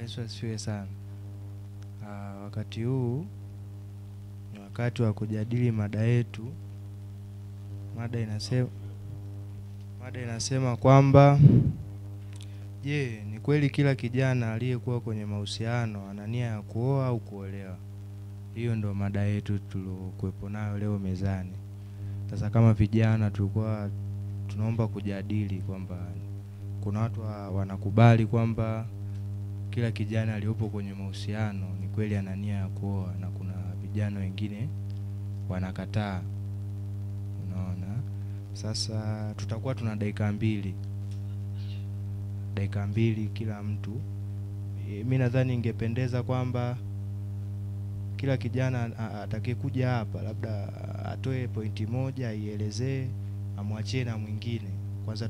Yesu asifiwe sana. Wakati huu ni wakati wa kujadili mada yetu. Mada inasema kwamba je, ni kweli kila kijana aliyekuwa kwenye mahusiano ana nia ya kuoa au kuolewa? Hiyo ndo mada yetu tuliokuepo nayo leo mezani. Sasa kama vijana tulikuwa tunaomba kujadili kwamba kuna watu wanakubali kwamba kila kijana aliyopo kwenye mahusiano ni kweli ana nia ya kuoa, na kuna vijana wengine wanakataa. Unaona? Sasa tutakuwa tuna dakika mbili kila mtu. Mimi nadhani ingependeza kwamba kila kijana atakayekuja hapa labda atoe pointi moja, aielezee, amwachie na mwingine. Kwanza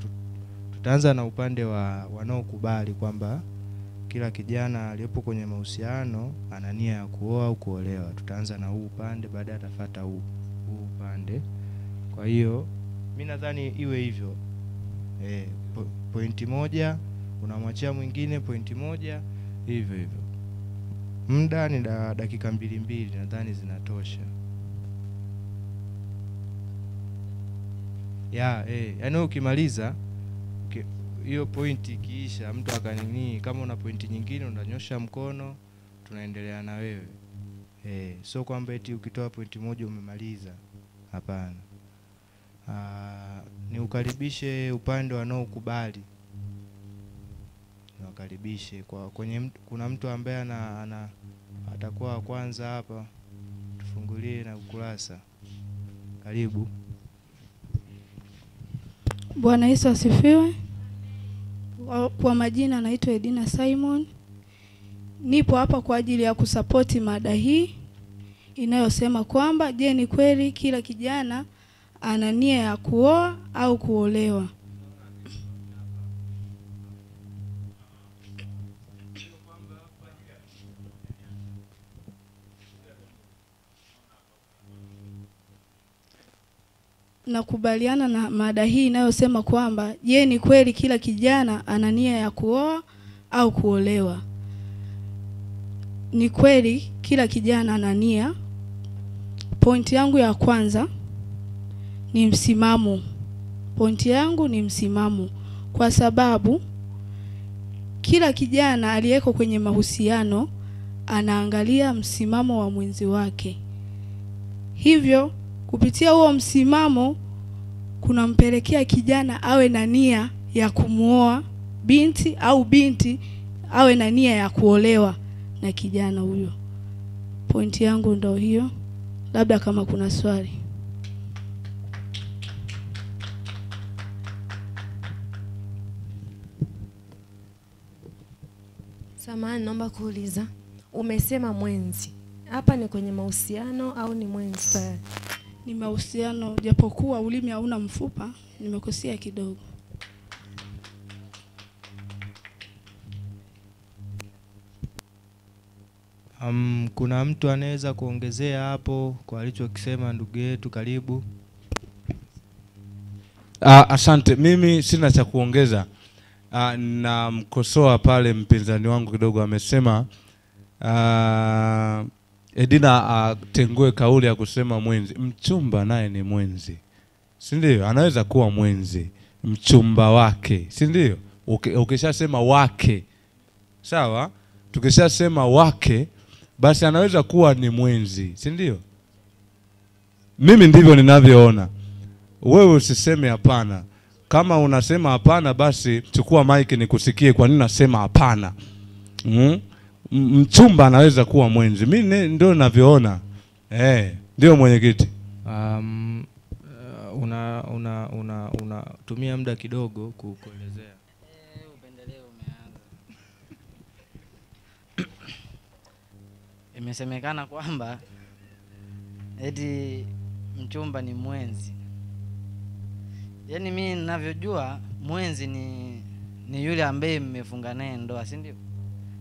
tutaanza na upande wanaokubali kwamba kila kijana aliyepo kwenye mahusiano ana nia ya kuoa au kuolewa. Tutaanza na huu upande, baadaye atafuata huu upande. Kwa hiyo mimi nadhani iwe hivyo. Pointi moja unamwachia mwingine, pointi moja, hivyo hivyo. Muda ni dakika mbili nadhani zinatosha. Yaani ukimaliza hiyo pointi ikiisha, mtu akanini, kama una pointi nyingine unanyosha mkono, tunaendelea na wewe. Sio kwamba eti ukitoa pointi moja umemaliza. Hapana. Ni ukaribishe upande wanaokubali. Niwakaribishe kuna mtu ambaye atakuwa wa kwanza hapa. Tufungulie na ukurasa. Karibu. Bwana Yesu asifiwe. Kwa majina naitwa Edina Simon. Nipo hapa kwa ajili ya kusapoti mada hii inayosema kwamba je, ni kweli kila kijana ana nia ya kuoa au kuolewa? Nakubaliana na mada hii inayosema kwamba je, ni kweli kila kijana ana nia ya kuoa au kuolewa? Ni kweli kila kijana ana nia. Pointi yangu ya kwanza ni msimamo. Pointi yangu ni msimamo, kwa sababu kila kijana aliyeko kwenye mahusiano anaangalia msimamo wa mwenzi wake. Hivyo kupitia huo msimamo kunampelekea kijana awe na nia ya kumuoa binti, au binti awe na nia ya kuolewa na kijana huyo. Pointi yangu ndio hiyo. Labda kama kuna swali. Samahani, naomba kuuliza. Umesema mwenzi. Hapa ni kwenye mahusiano au ni mwenzi? Ni mahusiano, japokuwa ulimi hauna mfupa, nimekosea kidogo. Kuna mtu anaweza kuongezea hapo kwa alichokisema ndugu yetu? Karibu. Asante. Mimi sina cha kuongeza. Na mkosoa pale mpinzani wangu kidogo. Amesema Edina atengue kauli ya kusema mwenzi. Mchumba naye ni mwenzi, si ndio? Anaweza kuwa mwenzi mchumba wake, si ndio? Ukishasema wake, sawa? Tukishasema wake, basi anaweza kuwa ni mwenzi, si ndio? Mimi ndivyo ninavyoona. Wewe usiseme hapana. Kama unasema hapana, basi chukua mic nikusikie kwa nini unasema hapana. Mchumba anaweza kuwa mwenzi. Mimi ndio ninavyoona. Ndio mwenyekiti. Tumia muda kidogo kuelezea. Upendeleo umeanza. Imesemekana kwamba eti mchumba ni mwenzi. Yaani mimi ninavyojua mwenzi ni yule ambaye mmefunga naye ndoa, si ndio?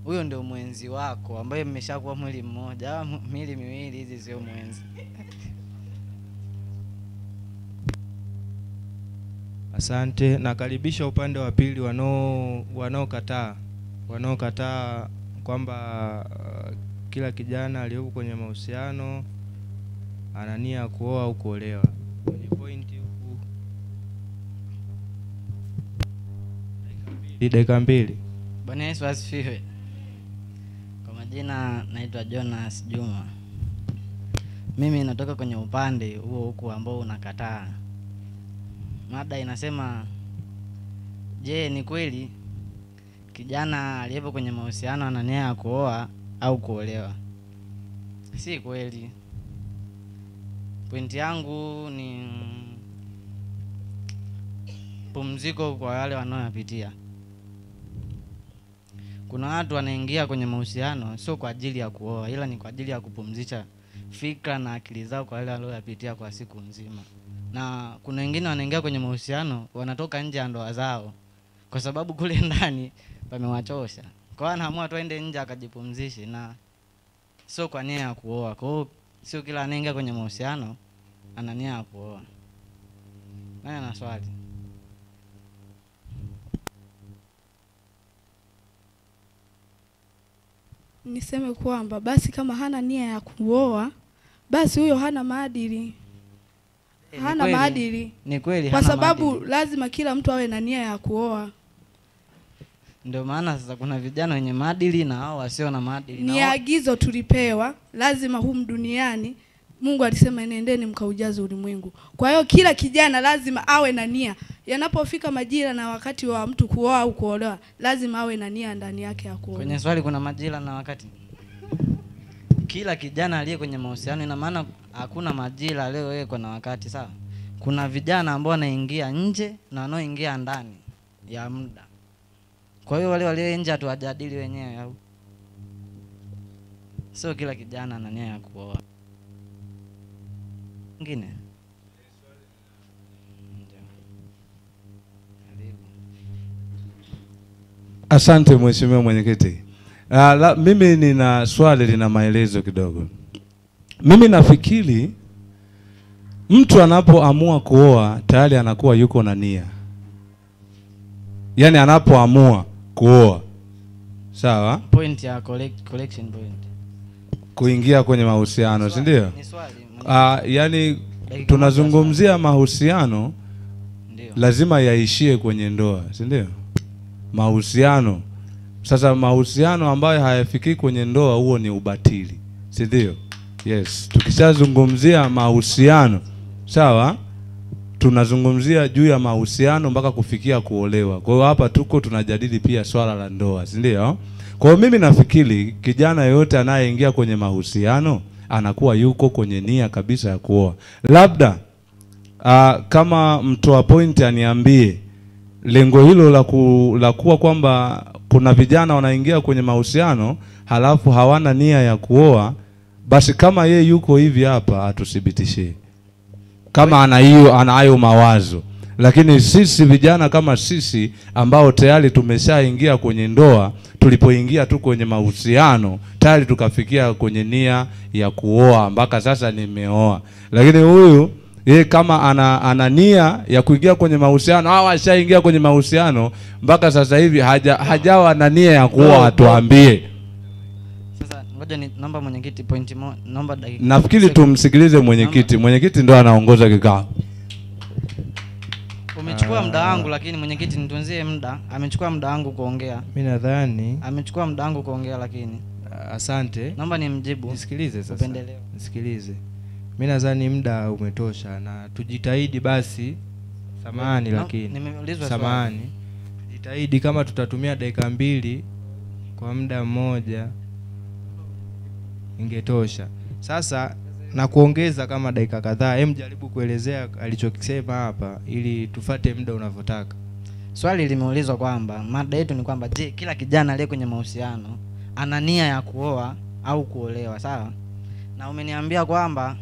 Huyo ndio mwenzi wako ambaye mmeshakuwa mwili mmoja au miili miwili. Hizi sio mwenzi. Asante. Nakaribisha upande wa pili wanaokataa kwamba kila kijana aliyepo kwenye mahusiano ana nia ya kuoa au kuolewa. Kwenye point huku dakika mbili. Bwana Yesu asifiwe. Kwa majina naitwa Jonas Juma. Mimi natoka kwenye upande huo huku ambao unakataa. Mada inasema, je, ni kweli kijana aliyepo kwenye mahusiano ana nia ya kuoa au kuolewa? Si kweli. Pointi yangu ni pumziko kwa wale wanaoyapitia. Kuna watu wanaingia kwenye mahusiano sio kwa ajili ya kuoa, ila ni kwa ajili ya kupumzisha fikra na akili zao kwa wale walioyapitia kwa siku nzima. Na kuna wengine wanaingia kwenye mahusiano wanatoka nje ya ndoa zao kwa sababu kule ndani pamewachosha. Kwa hiyo anaamua tu aende nje akajipumzishe, na sio kwa nia ya kuoa. Kwa hiyo sio kila anaingia kwenye mahusiano ana nia ya kuoa. Nani ana swali? Niseme kwamba basi kama hana nia ya kuoa, basi huyo hana maadili. Hana maadili. Ni kweli kwa hana sababu maadili. Lazima kila mtu awe na nia ya kuoa. Ndio maana sasa kuna vijana wenye maadili na hao wasio na maadili. Ni agizo tulipewa, lazima humu duniani Mungu alisema nendeni mkaujaze ulimwengu. Kwa hiyo kila kijana lazima awe na nia. Yanapofika majira na wakati wa mtu kuoa au kuolewa, lazima awe na nia ndani yake ya kuoa. Kwenye swali kuna majira na wakati. Kila kijana aliye kwenye mahusiano, ina maana hakuna majira leo yeye kuna wakati, sawa? Kuna vijana ambao wanaingia nje na wanaoingia ndani ya muda. Kwa hiyo wale walio nje tuwajadili wenyewe au sio kila kijana ana nia ya kuoa. Ngine Asante mheshimiwa mwenyekiti. Mimi nina swali lina maelezo kidogo. Mimi nafikiri mtu anapoamua kuoa tayari anakuwa yuko na nia. Yaani anapoamua kuoa, sawa? Point ya collection point. Kuingia kwenye mahusiano, si ndio? Ni swali. Yaani tunazungumzia mahusiano, Ndio. lazima yaishie kwenye ndoa, si ndio? Mahusiano. Sasa mahusiano ambayo hayafiki kwenye ndoa, huo ni ubatili, si ndio? Yes, tukishazungumzia mahusiano, sawa? Tunazungumzia juu ya mahusiano mpaka kufikia kuolewa. Kwa hiyo hapa tuko tunajadili pia swala la ndoa, si ndio? Kwa hiyo mimi nafikiri kijana yote anayeingia kwenye mahusiano anakuwa yuko kwenye nia kabisa ya kuoa. Labda kama mtoa point aniambie lengo hilo la kuwa kwamba kuna vijana wanaingia kwenye mahusiano halafu hawana nia ya kuoa, basi kama ye yuko hivi hapa atuthibitishie kama anayo mawazo. Lakini sisi vijana kama sisi ambao tayari tumeshaingia kwenye ndoa, tulipoingia tu kwenye mahusiano tayari tukafikia kwenye nia ya kuoa, mpaka sasa nimeoa. Lakini huyu yeye kama ana nia ya kuingia kwenye mahusiano au ashaingia kwenye mahusiano mpaka sasa hivi hajawa na nia ya kuoa, atuambie. Sasa ngoja ni naomba mwenyekiti point naomba dakika. Nafikiri tumsikilize mwenyekiti. Mwenyekiti ndo anaongoza kikao. Umechukua muda wangu, lakini mwenyekiti nitunzie muda. Amechukua muda wangu kuongea. Mimi nadhani Amechukua muda wangu kuongea, lakini asante. naomba nimjibu. Nisikilize sasa. Upendeleo. Nisikilize. Mimi nadhani muda umetosha na tujitahidi basi. Samahani lakini. Nimeulizwa samahani. Jitahidi kama tutatumia dakika 2 kwa muda mmoja ingetosha. Sasa na kuongeza kama dakika kadhaa, jaribu kuelezea alichokisema hapa ili tufate muda unavyotaka. Swali limeulizwa kwamba mada yetu ni kwamba je, kila kijana aliye kwenye mahusiano ana nia ya kuoa au kuolewa, sawa? Na umeniambia kwamba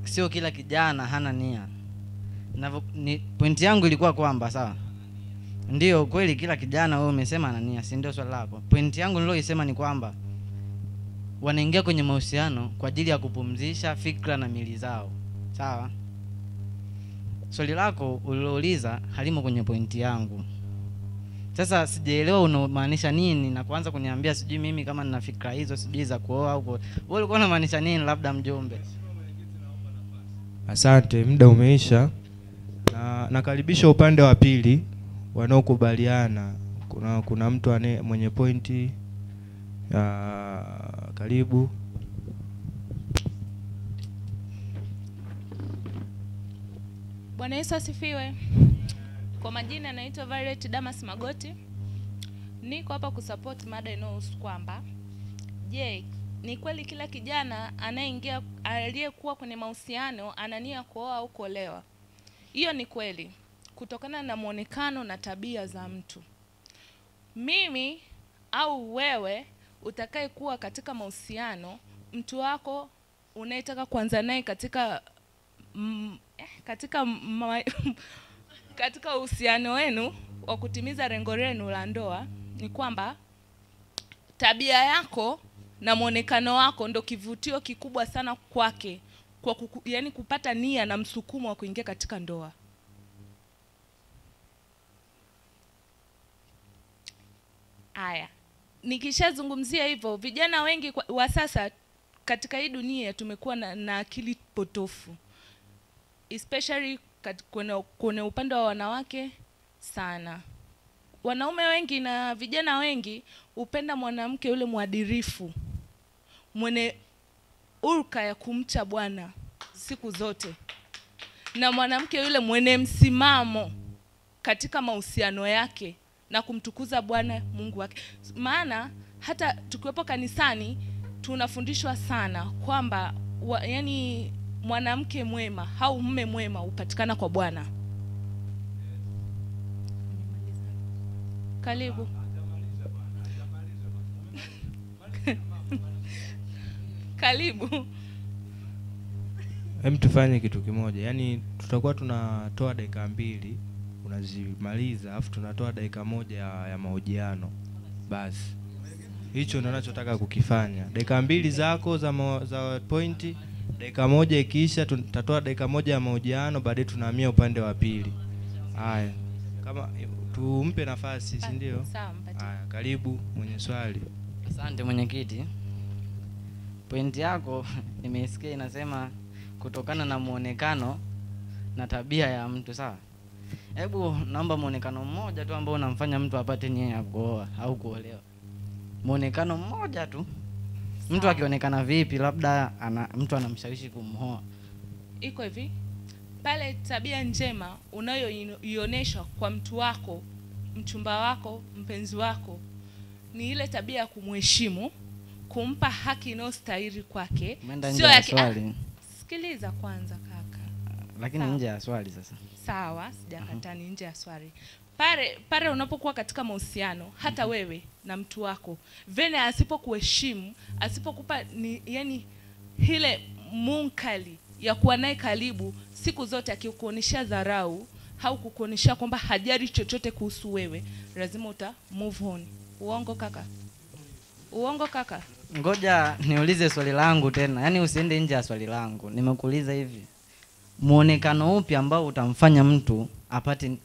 sio kila kijana hana nia. Pointi yangu ilikuwa kwamba sawa, ndio kweli kila kijana wewe umesema ana nia, si ndio swali lako? Pointi yangu niloisema ni kwamba wanaingia kwenye mahusiano kwa ajili ya kupumzisha fikra na mili zao, sawa? Swali lako ulilouliza halimo kwenye pointi yangu. Sasa sijaelewa unamaanisha nini na kuanza kuniambia sijui mimi kama nina fikra hizo sijui za kuoa au wewe ulikuwa unamaanisha nini labda mjombe? Asante, muda umeisha. Na nakaribisha upande wa pili wanaokubaliana. Kuna mtu mwenye pointi karibu. Bwana Yesu asifiwe. Kwa majina naitwa Violet Damas Magoti. Niko hapa kusupport mada inayohusu kwamba je, ni kweli kila kijana anayeingia aliyekuwa kwenye mahusiano ana nia kuoa au kuolewa? Hiyo ni kweli kutokana na muonekano na tabia za mtu. Mimi au wewe utakaye kuwa katika mahusiano, mtu wako unayetaka kuanza naye katika katika uhusiano wenu wa kutimiza lengo lenu la ndoa, ni kwamba tabia yako na muonekano wako ndo kivutio kikubwa sana kwake kwa yani kupata nia na msukumo wa kuingia katika ndoa. Aya, nikishazungumzia hivyo, vijana wengi wa sasa katika hii dunia tumekuwa na akili potofu, especially kwenye upande wa wanawake sana. Wanaume wengi na vijana wengi upenda mwanamke yule mwadilifu, mwenye ulka ya kumcha Bwana siku zote, na mwanamke yule mwenye msimamo katika mahusiano yake na kumtukuza Bwana Mungu wake. Maana hata tukiwepo kanisani tunafundishwa sana kwamba yani mwanamke mwema au mume mwema upatikana kwa Bwana. Karibu. Karibu. Tufanye kitu kimoja. Yaani tutakuwa tunatoa dakika 2 unazimaliza, afu tunatoa dakika 1 ya mahojiano. Basi. Hicho ndo ninachotaka kukifanya. Dakika 2 zako za pointi, dakika 1 ikiisha tutatoa dakika 1 ya mahojiano, baadaye tunahamia upande wa pili. Haya. Kama tumpe nafasi, si ndio? Sawa, mpatie. Haya, karibu mwenye swali. Asante mwenyekiti. Pointi yako nimesikia inasema kutokana na muonekano na tabia ya mtu, sawa? Hebu naomba muonekano mmoja tu ambao unamfanya mtu apate nia ya kuoa au kuolewa. Muonekano mmoja tu. Mtu akionekana vipi labda mtu anamshawishi kumhoa. Iko hivi, pale tabia njema unayoionyesha kwa mtu wako, mchumba wako, mpenzi wako, ni ile tabia ya kumheshimu, kumpa haki inayostahili kwake. Sio ya swali. Sikiliza kwanza kaka. Lakini nje ya swali sasa. Sawa, sijakataa ni nje ya swali. Pale unapokuwa katika mahusiano, hata wewe na mtu wako, vene asipokuheshimu, asipokupa yani ile munkali ya kuwa naye karibu siku zote, akikuonesha dharau au kukuonesha kwamba hajari chochote kuhusu wewe, lazima uta move on. Uongo kaka? Uongo kaka? Ngoja niulize swali langu tena. Yaani usiende nje ya swali langu. Nimekuuliza hivi. Muonekano upi ambao utamfanya mtu apate,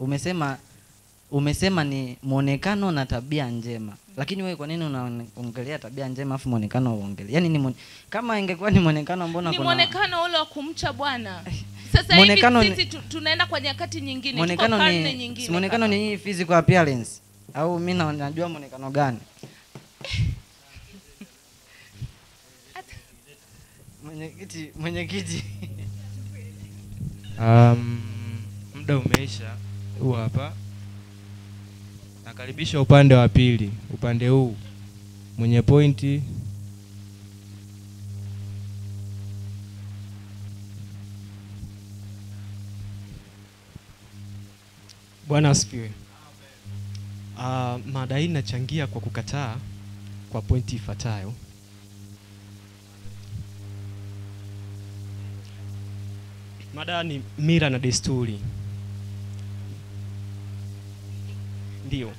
umesema ni muonekano na tabia njema. Lakini wewe kwa nini unaongelea tabia njema afu muonekano uongelee? Yaani kama ingekuwa ni muonekano mbona ni muonekano ule wa kumcha Bwana. Sasa hivi sisi tunaenda kwa nyakati nyingine, tuko karne nyingine. Muonekano ni hii physical appearance au mimi najua muonekano gani? Mwenyekiti. Muda umeisha. Huu hapa. Nakaribisha upande wa pili. Upande huu mwenye pointi. Bwana asifiwe. Mada hii inachangia kwa kukataa kwa pointi ifuatayo. Mada ni mila na desturi. Ndio.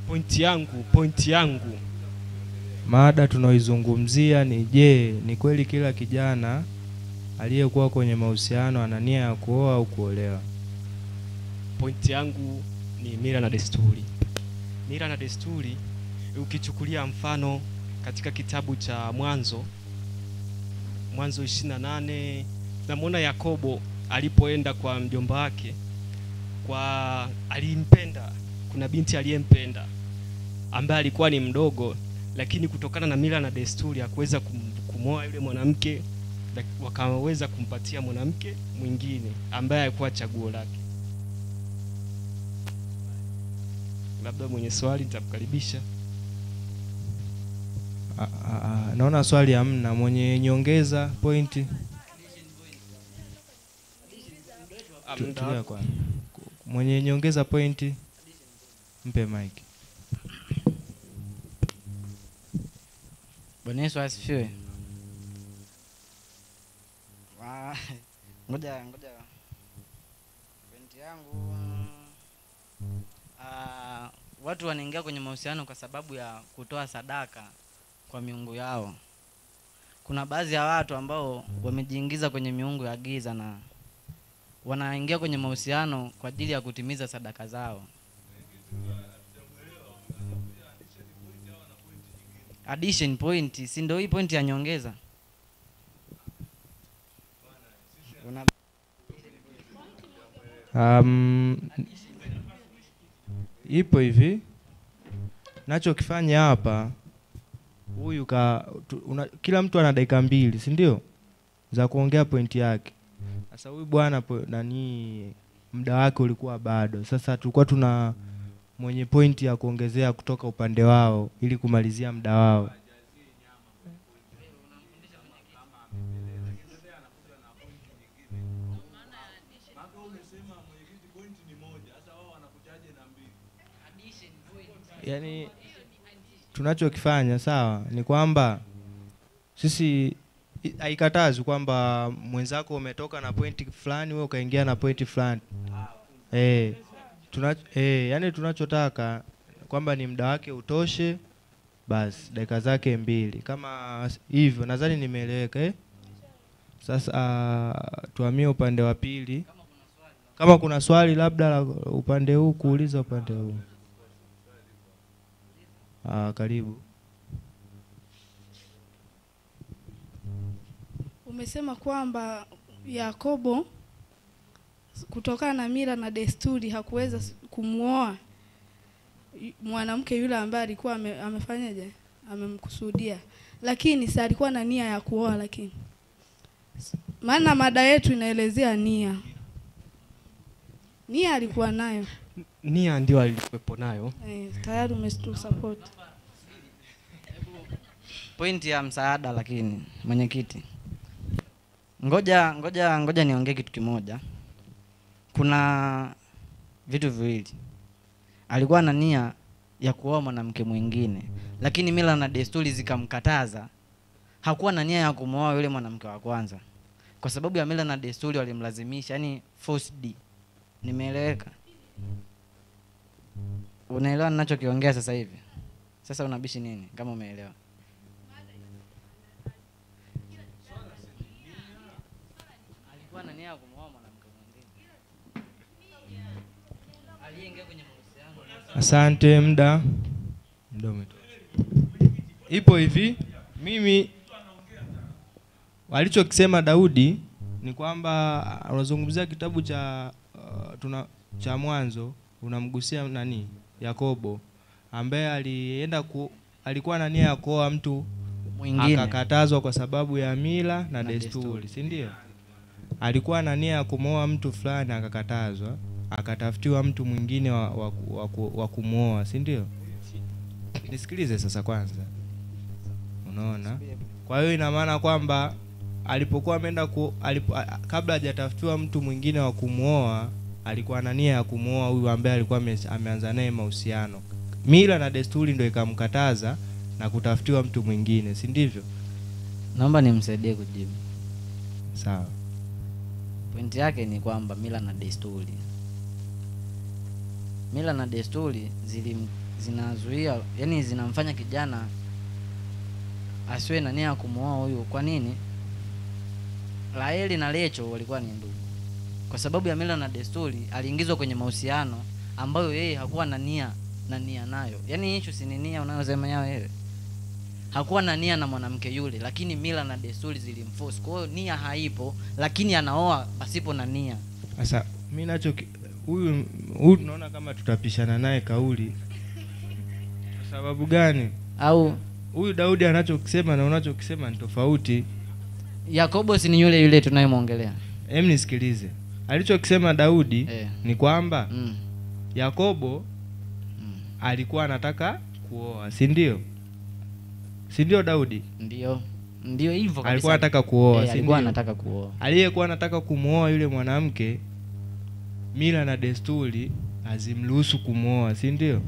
Pointi yangu. Mada tunaoizungumzia ni je, ni kweli kila kijana aliyekuwa kwenye mahusiano ana nia ya kuoa au kuolewa? Pointi yangu ni mila na desturi. Mila na desturi, ukichukulia mfano katika kitabu cha Mwanzo 28, namuona Yakobo alipoenda kwa mjomba wake, alimpenda, kuna binti aliyempenda ambaye alikuwa ni mdogo, lakini kutokana na mila na desturi hakuweza kumoa yule mwanamke, wakaweza kumpatia mwanamke mwingine ambaye alikuwa chaguo lake. Labda mwenye swali nitamkaribisha. Naona swali hamna. Mwenye nyongeza pointi? Mwenye nyongeza pointi mpe mic. Bwana Yesu asifiwe. Ngoja pointi yangu, watu wanaingia kwenye mahusiano kwa sababu ya kutoa sadaka kwa miungu yao. Kuna baadhi ya watu ambao wamejiingiza kwenye miungu ya giza na wanaingia kwenye mahusiano kwa ajili ya kutimiza sadaka zao. Addition point, si ndio hii point ya nyongeza? Ipo hivi, nachokifanya hapa, huyu kila mtu ana dakika 2, si ndio, za kuongea pointi yake. Sasa huyu bwana muda wake ulikuwa bado. Sasa tulikuwa tuna mwenye pointi ya kuongezea kutoka upande wao ili kumalizia muda wao. Yaani tunachokifanya sawa ni kwamba sisi haikatazi kwamba mwenzako umetoka na pointi fulani wewe ukaingia na pointi fulani. Yani tunachotaka kwamba ni muda wake utoshe, basi dakika zake 2 kama hivyo. Nadhani nimeeleweka. Sasa tuhamie upande wa pili. Kama kuna swali labda upande huu kuuliza upande huu. Karibu. Umesema kwamba Yakobo kutokana na mila na desturi hakuweza kumuoa mwanamke yule ambaye alikuwa amefanyaje, amemkusudia, lakini si alikuwa na nia ya kuoa. Lakini maana mada yetu inaelezea nia alikuwa nayo, nia ndio alikuwepo nayo. Tayari umetusupport point ya msaada. Lakini mwenyekiti, ngoja niongee kitu kimoja. Kuna vitu viwili. Alikuwa na nia ya kuoa mwanamke mwingine, lakini mila na desturi zikamkataza. Hakuwa na nia ya kumwoa yule mwanamke wa kwanza, kwa sababu ya mila na desturi walimlazimisha, yani forced. Nimeeleweka? Unaelewa ninachokiongea sasa hivi? Sasa unabishi nini kama umeelewa? Alikuwa na nia ya kumwoa mwanamke mwingine, aliingia kwenye mahusiano. Asante, muda umetosha. Ipo hivi, mimi walichokisema Daudi ni kwamba unazungumzia kitabu cha cha Mwanzo, unamgusia nani? Yakobo, ambaye alikuwa na nia ya kuoa mtu mwingine, akakatazwa kwa sababu ya mila na desturi, si ndio? Alikuwa na nia ya kumwoa mtu fulani, akakatazwa, akatafutiwa mtu mwingine wa kumwoa, si ndio? Nisikilize sasa kwanza. Unaona? Kwa hiyo ina maana kwamba alipokuwa ameenda kabla hajatafutiwa mtu mwingine wa kumwoa, alikuwa na nia ya kumwoa huyu ambaye alikuwa ameanza naye mahusiano. Mila na desturi ndio ikamkataza na kutafutiwa mtu mwingine, si ndivyo? Naomba nimsaidie kujibu. Sawa. Pointi yake ni kwamba mila na desturi zinazuia, yani zinamfanya kijana asiwe na nia ya kumwoa huyu. Kwa nini? Raheli na Lecho walikuwa ni ndugu. Kwa sababu ya mila na desturi aliingizwa kwenye mahusiano ambayo yeye hakuwa na nia nayo. Yaani issue si nia unayosema yao wewe. Hakuwa na nia na mwanamke yule, lakini mila na desturi zilimforce. Kwa hiyo nia haipo, lakini anaoa pasipo na nia. Sasa mimi nacho huyu tunaona kama tutapishana naye kauli. Kwa sababu gani? Au huyu Daudi anachokisema na unachokisema ni tofauti. Yakobo si ni yule tunayemwongelea. Nisikilize. Alichokisema Daudi ni kwamba Yakobo alikuwa anataka kuoa, si ndio? Si ndio Daudi? Ndio hivyo kabisa. Alikuwa anataka kuoa, si ndio? Alikuwa anataka kuoa. Aliyekuwa anataka kumuoa yule mwanamke, mila na desturi hazimruhusu kumuoa, si ndio?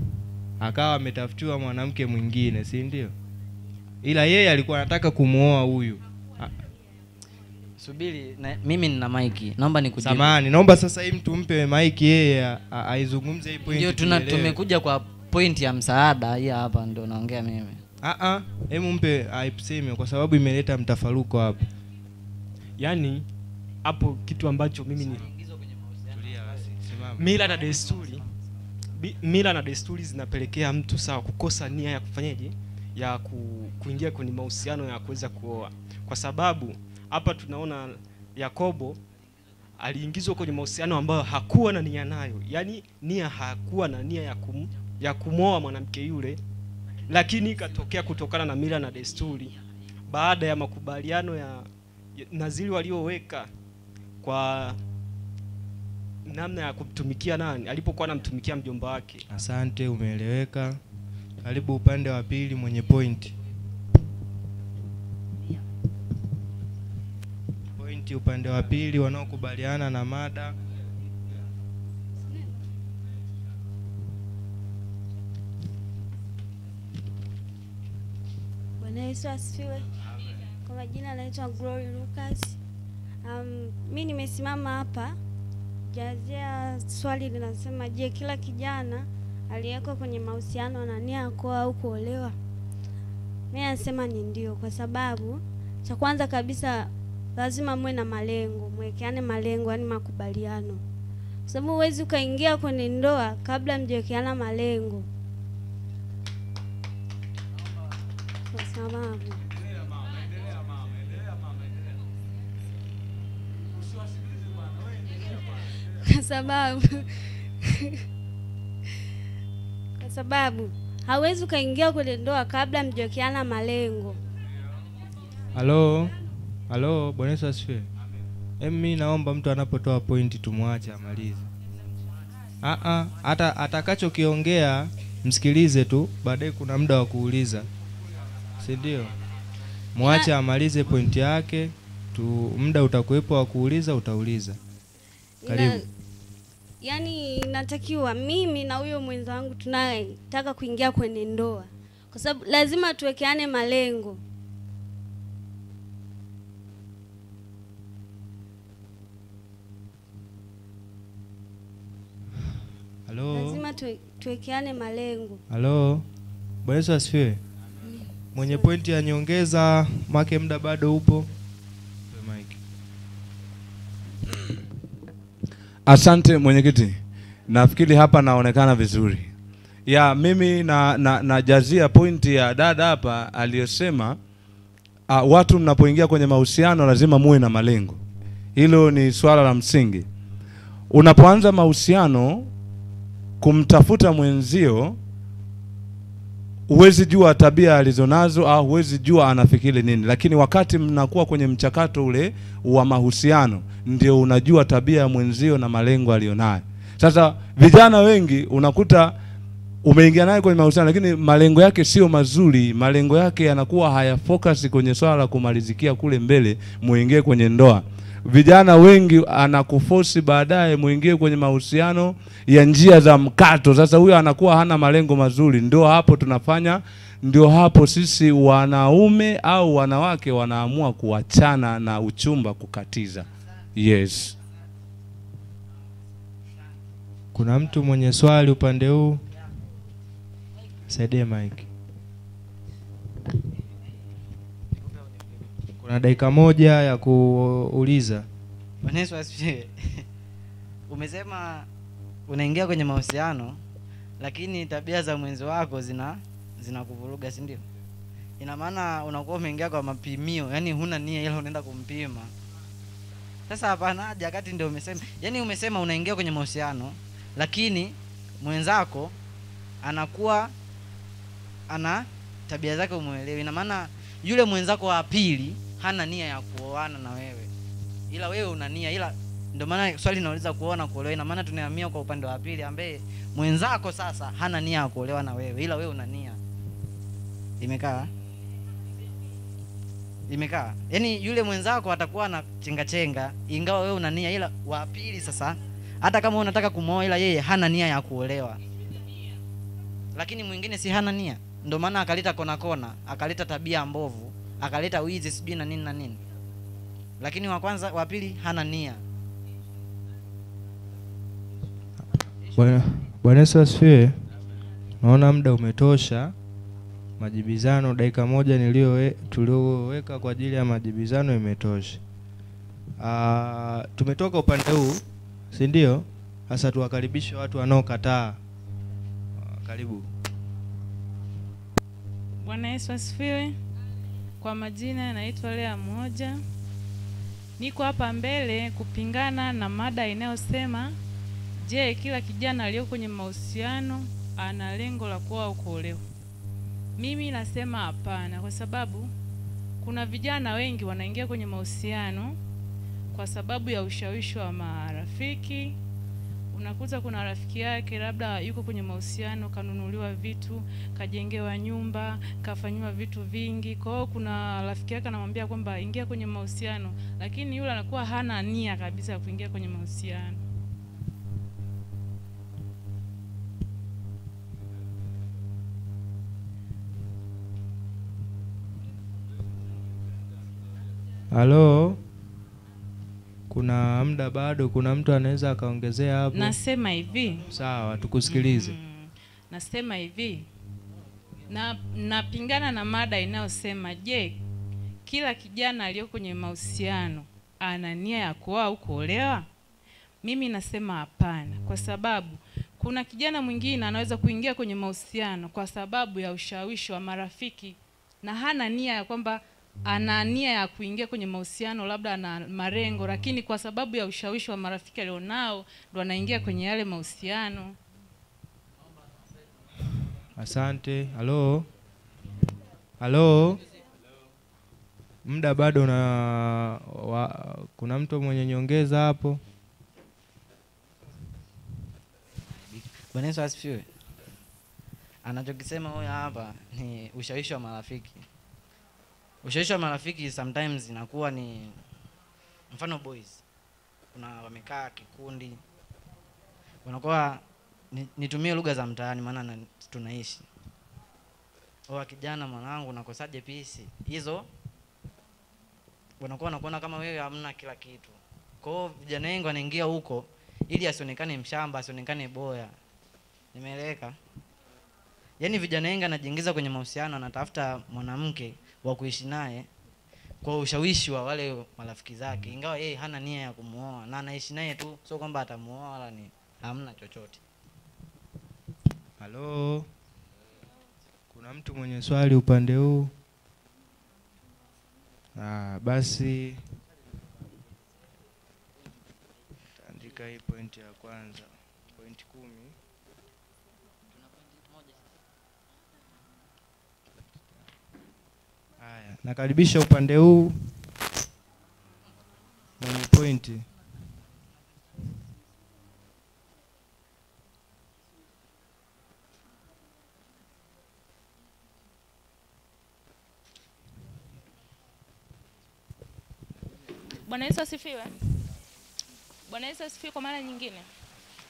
Akawa ametafutiwa mwanamke mwingine, si ndio? Ila yeye alikuwa anataka kumuoa huyu. Subiri, mimi nina maiki. Naomba nikujibu. Samahani, naomba sasa hii mtu mpe maiki yeye aizungumze hii point. Ndio tumekuja kwa point ya msaada hii hapa ndio naongea mimi. Hebu mpe aipseme kwa sababu imeleta mtafaruko hapa. Yaani hapo kitu ambacho mimi ni mila na desturi zinapelekea mtu sawa kukosa nia ya kufanyaje, ya kuingia kwenye mahusiano ya kuweza kuoa. Kwa sababu hapa tunaona Yakobo aliingizwa kwenye mahusiano ambayo hakuwa na nia nayo. Yaani hakuwa na nia ya kumwoa mwanamke yule, lakini ikatokea kutokana na mila na desturi baada ya makubaliano ya naziri walioweka kwa namna ya kumtumikia nani alipokuwa anamtumikia mjomba wake. Asante, umeeleweka. Karibu upande wa pili mwenye point. Upande wa pili wanaokubaliana na mada. Bwana Yesu asifiwe. Kwa majina naitwa Glory Lucas. Mimi nimesimama hapa jazia swali linasema, je, kila kijana aliyeko kwenye mahusiano ana nia ya kuoa au kuolewa? Mimi nasema ni ndio, kwa sababu cha kwanza kabisa lazima muwe na malengo, mwekeane malengo, yani makubaliano. Kwa sababu huwezi ukaingia kwenye ndoa kabla mjewekeana malengo. Kwa sababu hauwezi ukaingia kwenye ndoa kabla mjewekeana malengo. Halo, Bwana Yesu asifiwe. Mimi naomba mtu anapotoa point tumwache amalize. Hata atakachokiongea msikilize tu, baadaye kuna muda wa kuuliza. Si ndio? Mwache amalize point yake, muda utakuwepo wa kuuliza, utauliza. Karibu. Yaani natakiwa mimi na huyo mwenzangu tunayetaka kuingia kwenye ndoa, kwa sababu lazima tuwekeane malengo. Lazima tuwekeane malengo. Bwana Yesu asifiwe. Mwenye pointi ya nyongeza, make muda bado upo. Asante mwenyekiti. Nafikiri hapa naonekana vizuri. Mimi na jazia pointi ya dada hapa aliyosema watu mnapoingia kwenye mahusiano lazima muwe na malengo. Hilo ni swala la msingi. Unapoanza mahusiano kumtafuta mwenzio, huwezi jua tabia alizonazo au huwezi jua anafikiri nini, lakini wakati mnakuwa kwenye mchakato ule wa mahusiano ndio unajua tabia ya mwenzio na malengo alionayo. Sasa vijana wengi unakuta umeingia naye kwenye mahusiano lakini malengo yake sio mazuri, malengo yake yanakuwa hayafocus kwenye swala la kumalizikia kule mbele muingie kwenye ndoa. Vijana wengi anakuforce baadaye muingie kwenye mahusiano ya njia za mkato. Sasa huyo anakuwa hana malengo mazuri. Ndio hapo sisi wanaume au wanawake wanaamua kuachana na uchumba, kukatiza. Yes. Kuna mtu mwenye swali upande huu? Saidie mic. Kuna dakika moja ya kuuliza. Bwana Yesu asifiwe. Umesema unaingia kwenye mahusiano lakini tabia za mwenzi wako zinakuvuruga, si ndio? Ina maana unakuwa umeingia kwa mapimio, yani huna nia ila unaenda kumpima. Sasa hapana haja, wakati ndio umesema, yani umesema unaingia kwenye mahusiano lakini mwenzako anakuwa ana tabia zake umuelewi. Ina maana yule mwenzako wa pili hana nia ya kuoana na wewe, ila wewe una nia. Ila ndio maana swali linauliza kuoana kuolewa. Ina maana tunahamia kwa upande wa pili ambaye mwenzako sasa hana nia ya kuolewa na wewe, ila wewe una nia. Imekaa. Yaani yule mwenzako atakuwa na chenga ingawa wewe una nia, ila wa pili sasa hata kama unataka kumooa ila yeye hana nia ya kuolewa. Lakini mwingine si hana nia. Ndio maana akaleta kona, akaleta tabia mbovu, akaleta wizi sijui na nini. Lakini wa kwanza, wa pili hana nia. Bwana Yesu asifiwe. Naona muda umetosha. Majibizano dakika moja tulioweka kwa ajili ya majibizano imetosha. Tumetoka upande huu, si ndio? Sasa tuwakaribishe watu wanaokataa. Karibu. Bwana Yesu asifiwe. Kwa majina naitwa Lea Mmoja. Niko hapa mbele kupingana na mada inayosema, je, kila kijana aliyo kwenye mahusiano ana lengo la kuoa au kuolewa? Mimi nasema hapana, kwa sababu kuna vijana wengi wanaingia kwenye mahusiano kwa sababu ya ushawishi wa marafiki. Unakuta kuna rafiki yake labda yuko kwenye mahusiano, kanunuliwa vitu, kajengewa nyumba, kafanywa vitu vingi. Kwa hiyo kuna rafiki yake anamwambia kwamba ingia kwenye mahusiano, lakini yule anakuwa hana nia kabisa ya kuingia kwenye mahusiano. Halo. Kuna muda bado, kuna mtu anaweza akaongezea hapo? Nasema hivi. Sawa, tukusikilize. Nasema hivi. Napingana na mada inayosema, je, kila kijana aliyo kwenye mahusiano ana nia ya kuoa au kuolewa? Mimi nasema hapana, kwa sababu kuna kijana mwingine anaweza kuingia kwenye mahusiano kwa sababu ya ushawishi wa marafiki na hana nia ya kwamba ana nia ya kuingia kwenye mahusiano, labda ana marengo, lakini kwa sababu ya ushawishi wa marafiki alionao ndo anaingia kwenye yale mahusiano. Asante. Halo. Muda bado kuna mtu mwenye nyongeza hapo? Bwana Yesu asifiwe. Anachokisema huyu hapa ni ushawishi wa marafiki. Ushawishi wa marafiki sometimes inakuwa ni mfano boys. Kuna wamekaa kikundi. Wanakuwa nitumie lugha za mtaani maana tunaishi. Kijana mwanangu unakosaje pisi? Hizo wanakuwa wanakuona kama wewe hamna kila kitu. Kwa hiyo vijana wengi wanaingia huko ili asionekane mshamba, asionekane boya. Nimeeleweka? Yaani vijana wengi anajiingiza kwenye mahusiano, anatafuta mwanamke wa kuishi naye kwa ushawishi wa wale marafiki zake, ingawa yeye hana nia ya kumuoa na anaishi naye tu, sio kwamba atamuoa wala ni hamna chochote. Halo. Kuna mtu mwenye swali upande huu? Basi andika hii point ya kwanza. Point 10. Haya, nakaribisha upande huu mwenye pointi. Bwana Yesu asifiwe. Bwana Yesu asifiwe kwa mara nyingine.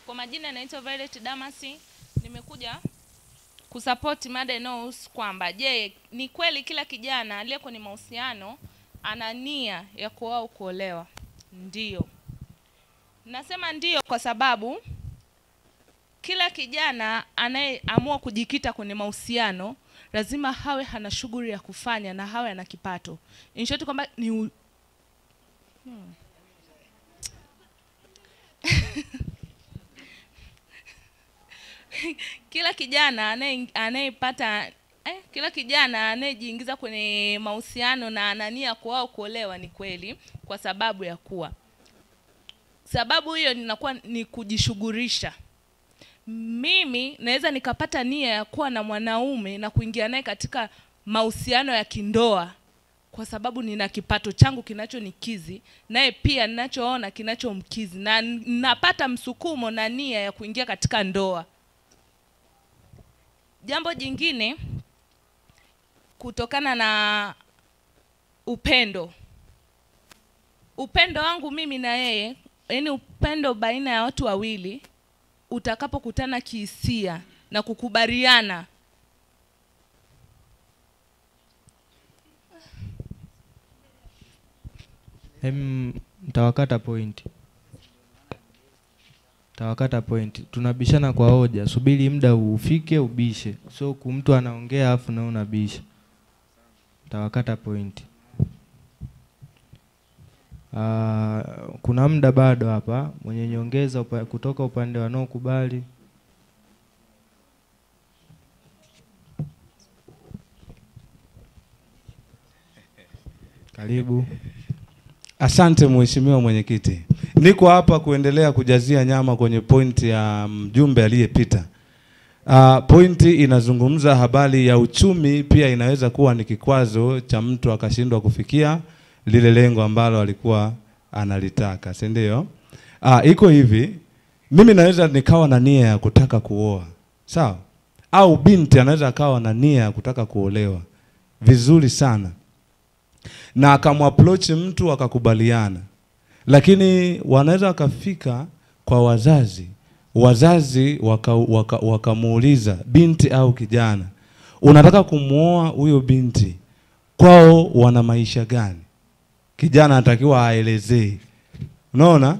Kwa majina naitwa Violet Damasi. Nimekuja kusupport mada inayohusu kwamba, je, ni kweli kila kijana aliye kwenye mahusiano ana nia ya kuoa au kuolewa? Ndio. Nasema ndio kwa sababu kila kijana anayeamua kujikita kwenye mahusiano lazima hawe hana shughuli ya kufanya na hawe ana kipato. In short kwamba ni kila kijana anayepata kila kijana anayejiingiza kwenye mahusiano na anania kuoa au kuolewa ni kweli, kwa sababu ya kuwa sababu hiyo ninakuwa ni kujishughulisha. Mimi naweza nikapata nia ya kuwa na mwanaume na kuingia naye katika mahusiano ya kindoa kwa sababu nina kipato changu kinachonikizi, naye pia ninachoona kinachomkizi, na napata msukumo na nia ya kuingia katika ndoa. Jambo jingine, kutokana na upendo wangu mimi na yeye, yaani upendo baina ya watu wawili utakapokutana kihisia na kukubaliana, Tawakata point. Tunabishana kwa hoja. Subiri muda ufike ubishe. So mtu anaongea afu na unabisha. Tawakata point. Kuna muda bado hapa. Mwenye nyongeza kutoka upande wanaokubali. Karibu. Asante mheshimiwa mwenyekiti. Niko hapa kuendelea kujazia nyama kwenye pointi ya mjumbe aliyepita. Pointi inazungumza habari ya uchumi, pia inaweza kuwa ni kikwazo cha mtu akashindwa kufikia lile lengo ambalo alikuwa analitaka, si ndio? Iko hivi, mimi naweza nikawa na nia ya kutaka kuoa, sawa? Au binti anaweza akawa na nia ya kutaka kuolewa. Vizuri sana. Na akamapproach mtu akakubaliana. Lakini wanaweza wakafika kwa wazazi wakamuuliza binti au kijana, unataka kumuoa huyo binti, kwao wana maisha gani? Kijana anatakiwa aelezee. Unaona?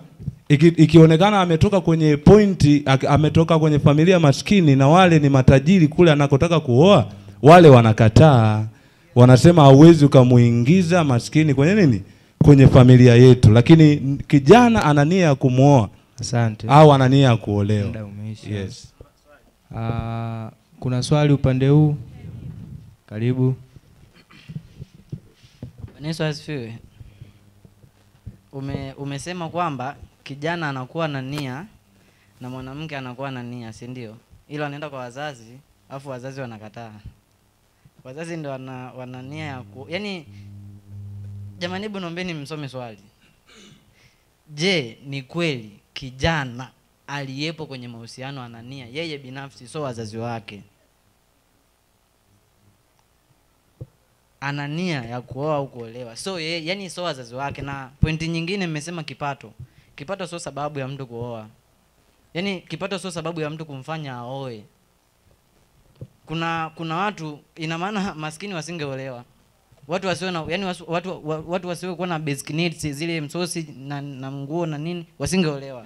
Ikionekana ametoka kwenye pointi, ametoka kwenye familia maskini na wale ni matajiri kule anakotaka kuoa, wale wanakataa. Wanasema hauwezi ukamuingiza maskini kwenye nini? Kwenye familia yetu. Lakini kijana ana nia ya kumuoa. Asante. Au ana nia ya kuolewa. Yes. Kuna swali upande huu? Karibu. Yesu asifiwe. Umesema kwamba kijana anakuwa na nia na mwanamke anakuwa na nia, si ndio? Ila anaenda kwa wazazi, afu wazazi wanakataa. Wazazi ndio wana nia ya yaani, jamani, hebu naombeni msome swali. Je, ni kweli kijana aliyepo kwenye mahusiano ana nia yeye binafsi, sio wazazi wake? Ana nia ya kuoa au kuolewa, so yeye, yani sio wazazi wake. Na pointi nyingine mmesema kipato. Kipato sio sababu ya mtu kuoa. Yaani kipato sio sababu ya mtu kumfanya aoe. Kuna watu, ina maana maskini wasingeolewa. Watu wasiwe na, yani watu wasiwe kuwa na basic needs zile, msosi na nguo na nini, wasingeolewa.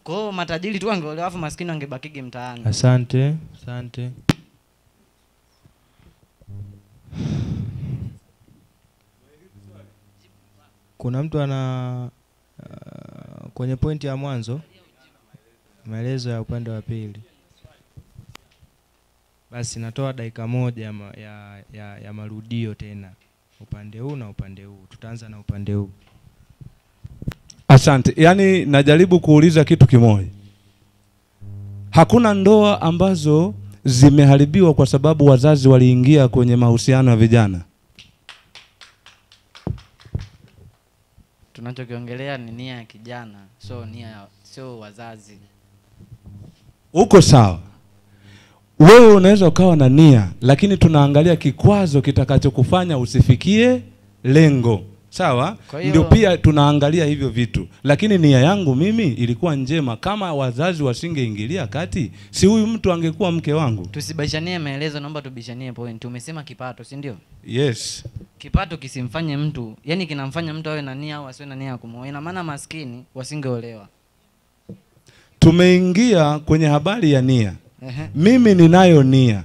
Kwa hiyo matajiri tu wangeolewa, afu maskini wangebaki mtaani. Asante. Kuna mtu ana kwenye pointi ya mwanzo maelezo ya upande wa pili. Basi natoa dakika moja ya marudio tena. Upande huu na upande huu. Tutaanza na upande huu. Asante. Yaani najaribu kuuliza kitu kimoja. Hakuna ndoa ambazo zimeharibiwa kwa sababu wazazi waliingia kwenye mahusiano ya vijana. Tunachokiongelea ni nia ya kijana, sio wazazi. Uko sawa. Wewe unaweza ukawa na nia, lakini tunaangalia kikwazo kitakachokufanya usifikie lengo. Sawa? Ndio pia tunaangalia hivyo vitu. Lakini nia yangu mimi ilikuwa njema. Kama wazazi wasingeingilia kati, si huyu mtu angekuwa mke wangu. Tusibishanie maelezo, naomba tubishanie point. Umesema kipato, si ndio? Yes. Kipato kisimfanye mtu, yani kinamfanya mtu awe na nia au asiwe na nia ya kumwoa. Ina maana maskini wasingeolewa. Tumeingia kwenye habari ya nia. Mimi ninayo nia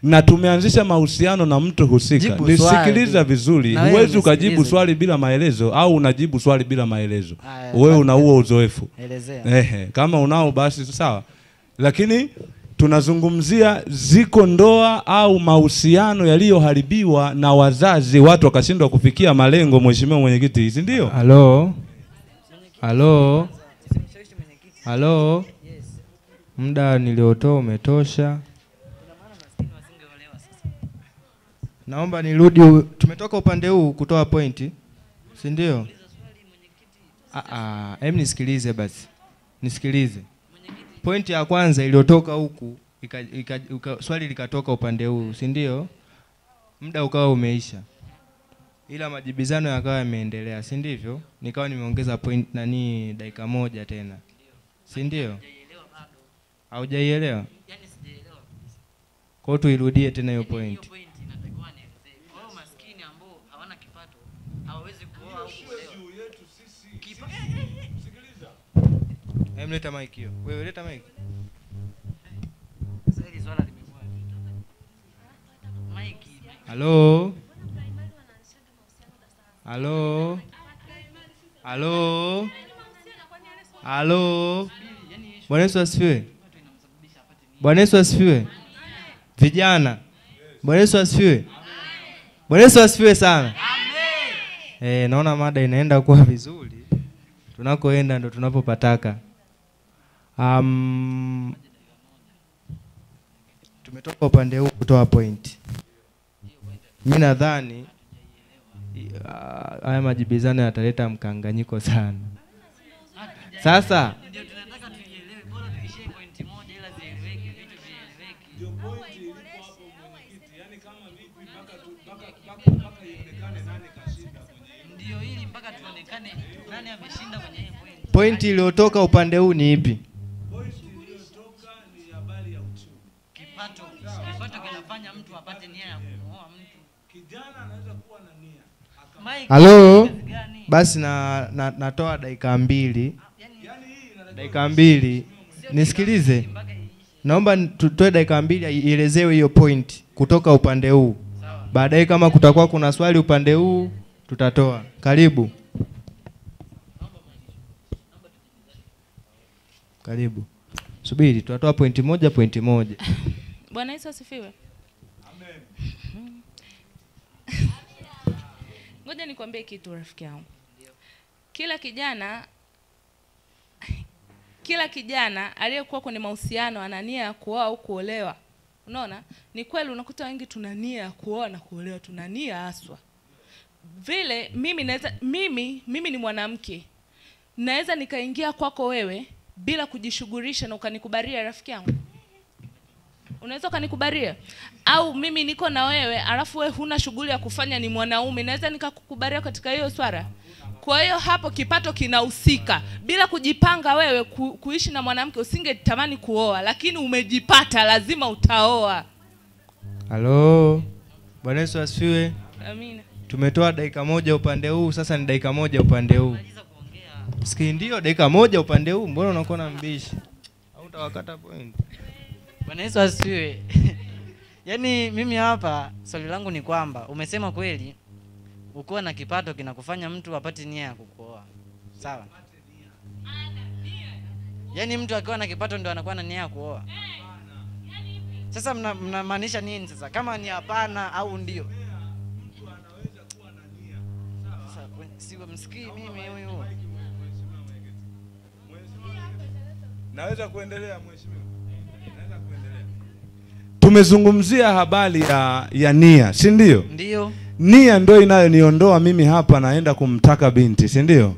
na tumeanzisha mahusiano na mtu husika. Nisikiliza vizuri. Huwezi ukajibu swali bila maelezo, au unajibu swali bila maelezo. Wewe una huo uzoefu. Elezea. Kama unao basi sawa. Lakini tunazungumzia ziko ndoa au mahusiano yaliyoharibiwa na wazazi, watu wakashindwa kufikia malengo. Mheshimiwa Mwenyekiti, si ndio? Halo. Halo. Halo. Muda niliotoa umetosha. Naomba nirudi, tumetoka upande huu kutoa pointi, si ndio? Nisikilize basi. Nisikilize. Pointi ya kwanza iliyotoka huku, swali likatoka upande huu, si ndio? Muda ukawa umeisha. Ila majibizano yakawa yameendelea, si ndivyo? Nikawa nimeongeza point dakika moja tena. Si ndio? Haujaielewa? Yaani sijaelewa kabisa. Kwa hiyo tuirudie tena hiyo point. Hiyo point inatakiwa nielezee. Kwa hiyo maskini ambao hawana kipato hawawezi kuoa au kuolewa. Juu yetu sisi. Sikiliza. Leta mic hiyo. Wewe leta mic. Sasa hili swala limekuwa mic. Halo. Halo. Halo. Halo. Bwana Yesu asifiwe. Bwana Yesu asifiwe. Vijana. Bwana Yesu asifiwe. Bwana Yesu asifiwe sana. Amen. Naona mada inaenda kuwa vizuri. Tunakoenda ndo tunapopataka. Tumetoka upande huu kutoa point. Mimi nadhani haya majibizano yataleta mkanganyiko sana. Sasa ndio tunataka tuielewe, bora tuishie point moja ila zieleweke, vitu vieleweke. Ndio point ilipo hapo mwenyekiti, yani kama vipi mpaka ionekane nani kashinda kwenye. Ndio ili mpaka tuonekane nani ameshinda kwenye hiyo point. Point iliyotoka upande huu ni ipi? Point iliyotoka ni habari ya uchumi. Kipato kinafanya mtu apate nia ya kuoa mtu. Kijana anaweza kuwa na nia. Halo. Basi natoa dakika 2. Dakika 2. Nisikilize. Naomba tutoe dakika 2 ielezewe hiyo point kutoka upande huu. Baadaye kama kutakuwa kuna swali upande huu tutatoa. Karibu. Karibu. Subiri, tutatoa pointi moja. Bwana Yesu asifiwe. Amen. Ngoja nikwambie kitu rafiki yangu. Kila kijana aliyekuwa kwenye mahusiano ana nia ya kuoa au kuolewa. Unaona? Ni kweli unakuta wengi tuna nia ya kuoa na kuolewa, tuna nia haswa. Vile mimi ni mwanamke. Naweza nikaingia kwako wewe bila kujishughulisha na ukanikubalia rafiki yangu. Unaweza ukanikubalia? Au mimi niko na wewe alafu wewe huna shughuli ya kufanya, ni mwanaume, naweza nikakukubalia katika hiyo swala? Kwa hiyo hapo kipato kinahusika. Bila kujipanga wewe kuishi na mwanamke usingetamani kuoa, lakini umejipata lazima utaoa. Halo. Bwana Yesu asifiwe. Amina. Tumetoa dakika 1 upande huu, sasa ni dakika 1 upande huu. Sikii ndio dakika 1 upande huu, mbona unakuwa na mbishi? Au utawakata point? Bwana Yesu asifiwe. Yaani mimi hapa swali langu ni kwamba umesema kweli ukiwa na kipato kinakufanya mtu apate nia ya kukuoa. Sawa? Yaani mtu akiwa na kipato ndio anakuwa na nia ya kuoa. Sasa mnamaanisha nini sasa? Kama ni hapana au ndio? Mtu anaweza kuwa na nia. Sawa, siwe msikii mimi huyu. Naweza kuendelea mheshimiwa? Naweza kuendelea. Tumezungumzia habari ya nia, si ndio? Ndio. Nia ndio inayoniondoa mimi hapa naenda kumtaka binti, si ndio?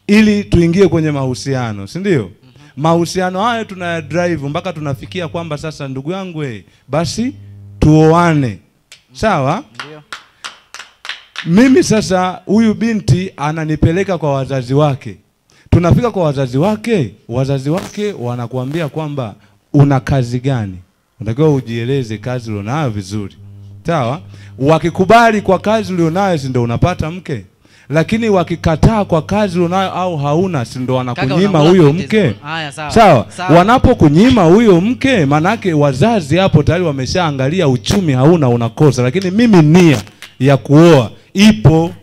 Ili tuingie kwenye mahusiano, si ndio? Mahusiano hayo tunaya drive mpaka tunafikia kwamba sasa ndugu yangu basi tuoane. Sawa? Ndio. Mimi sasa huyu binti ananipeleka kwa wazazi wake. Tunafika kwa wazazi wake wanakuambia kwamba una kazi gani? Unatakiwa ujieleze kazi ulionayo vizuri. Sawa? Wakikubali kwa kazi ulionayo si ndio unapata mke. Lakini wakikataa kwa kazi ulionayo au hauna si ndio wanakunyima huyo mke. Haya, sawa. Sawa? Wanapokunyima huyo mke manake wazazi hapo tayari wameshaangalia uchumi hauna unakosa, lakini mimi nia ya kuoa ipo.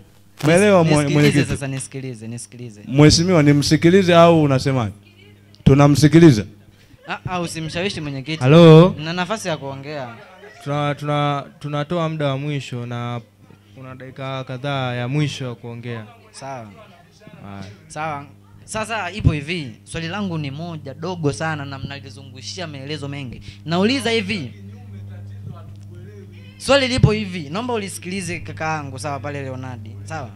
Umeelewa mwenyekiti? Sasa nisikilize. Mheshimiwa nimsikilize au unasemaje? Tunamsikiliza. Usimshawishi mwenyekiti. Halo? Na nafasi ya kuongea. Tunatoa muda wa mwisho na kuna dakika kadhaa ya mwisho ya kuongea. Sawa. Sawa. Sasa ipo hivi, swali langu ni moja dogo sana na mnalizungushia maelezo mengi. Nauliza hivi. Swali lipo hivi, naomba ulisikilize kakaangu, sawa, pale Leonardi. Sawa.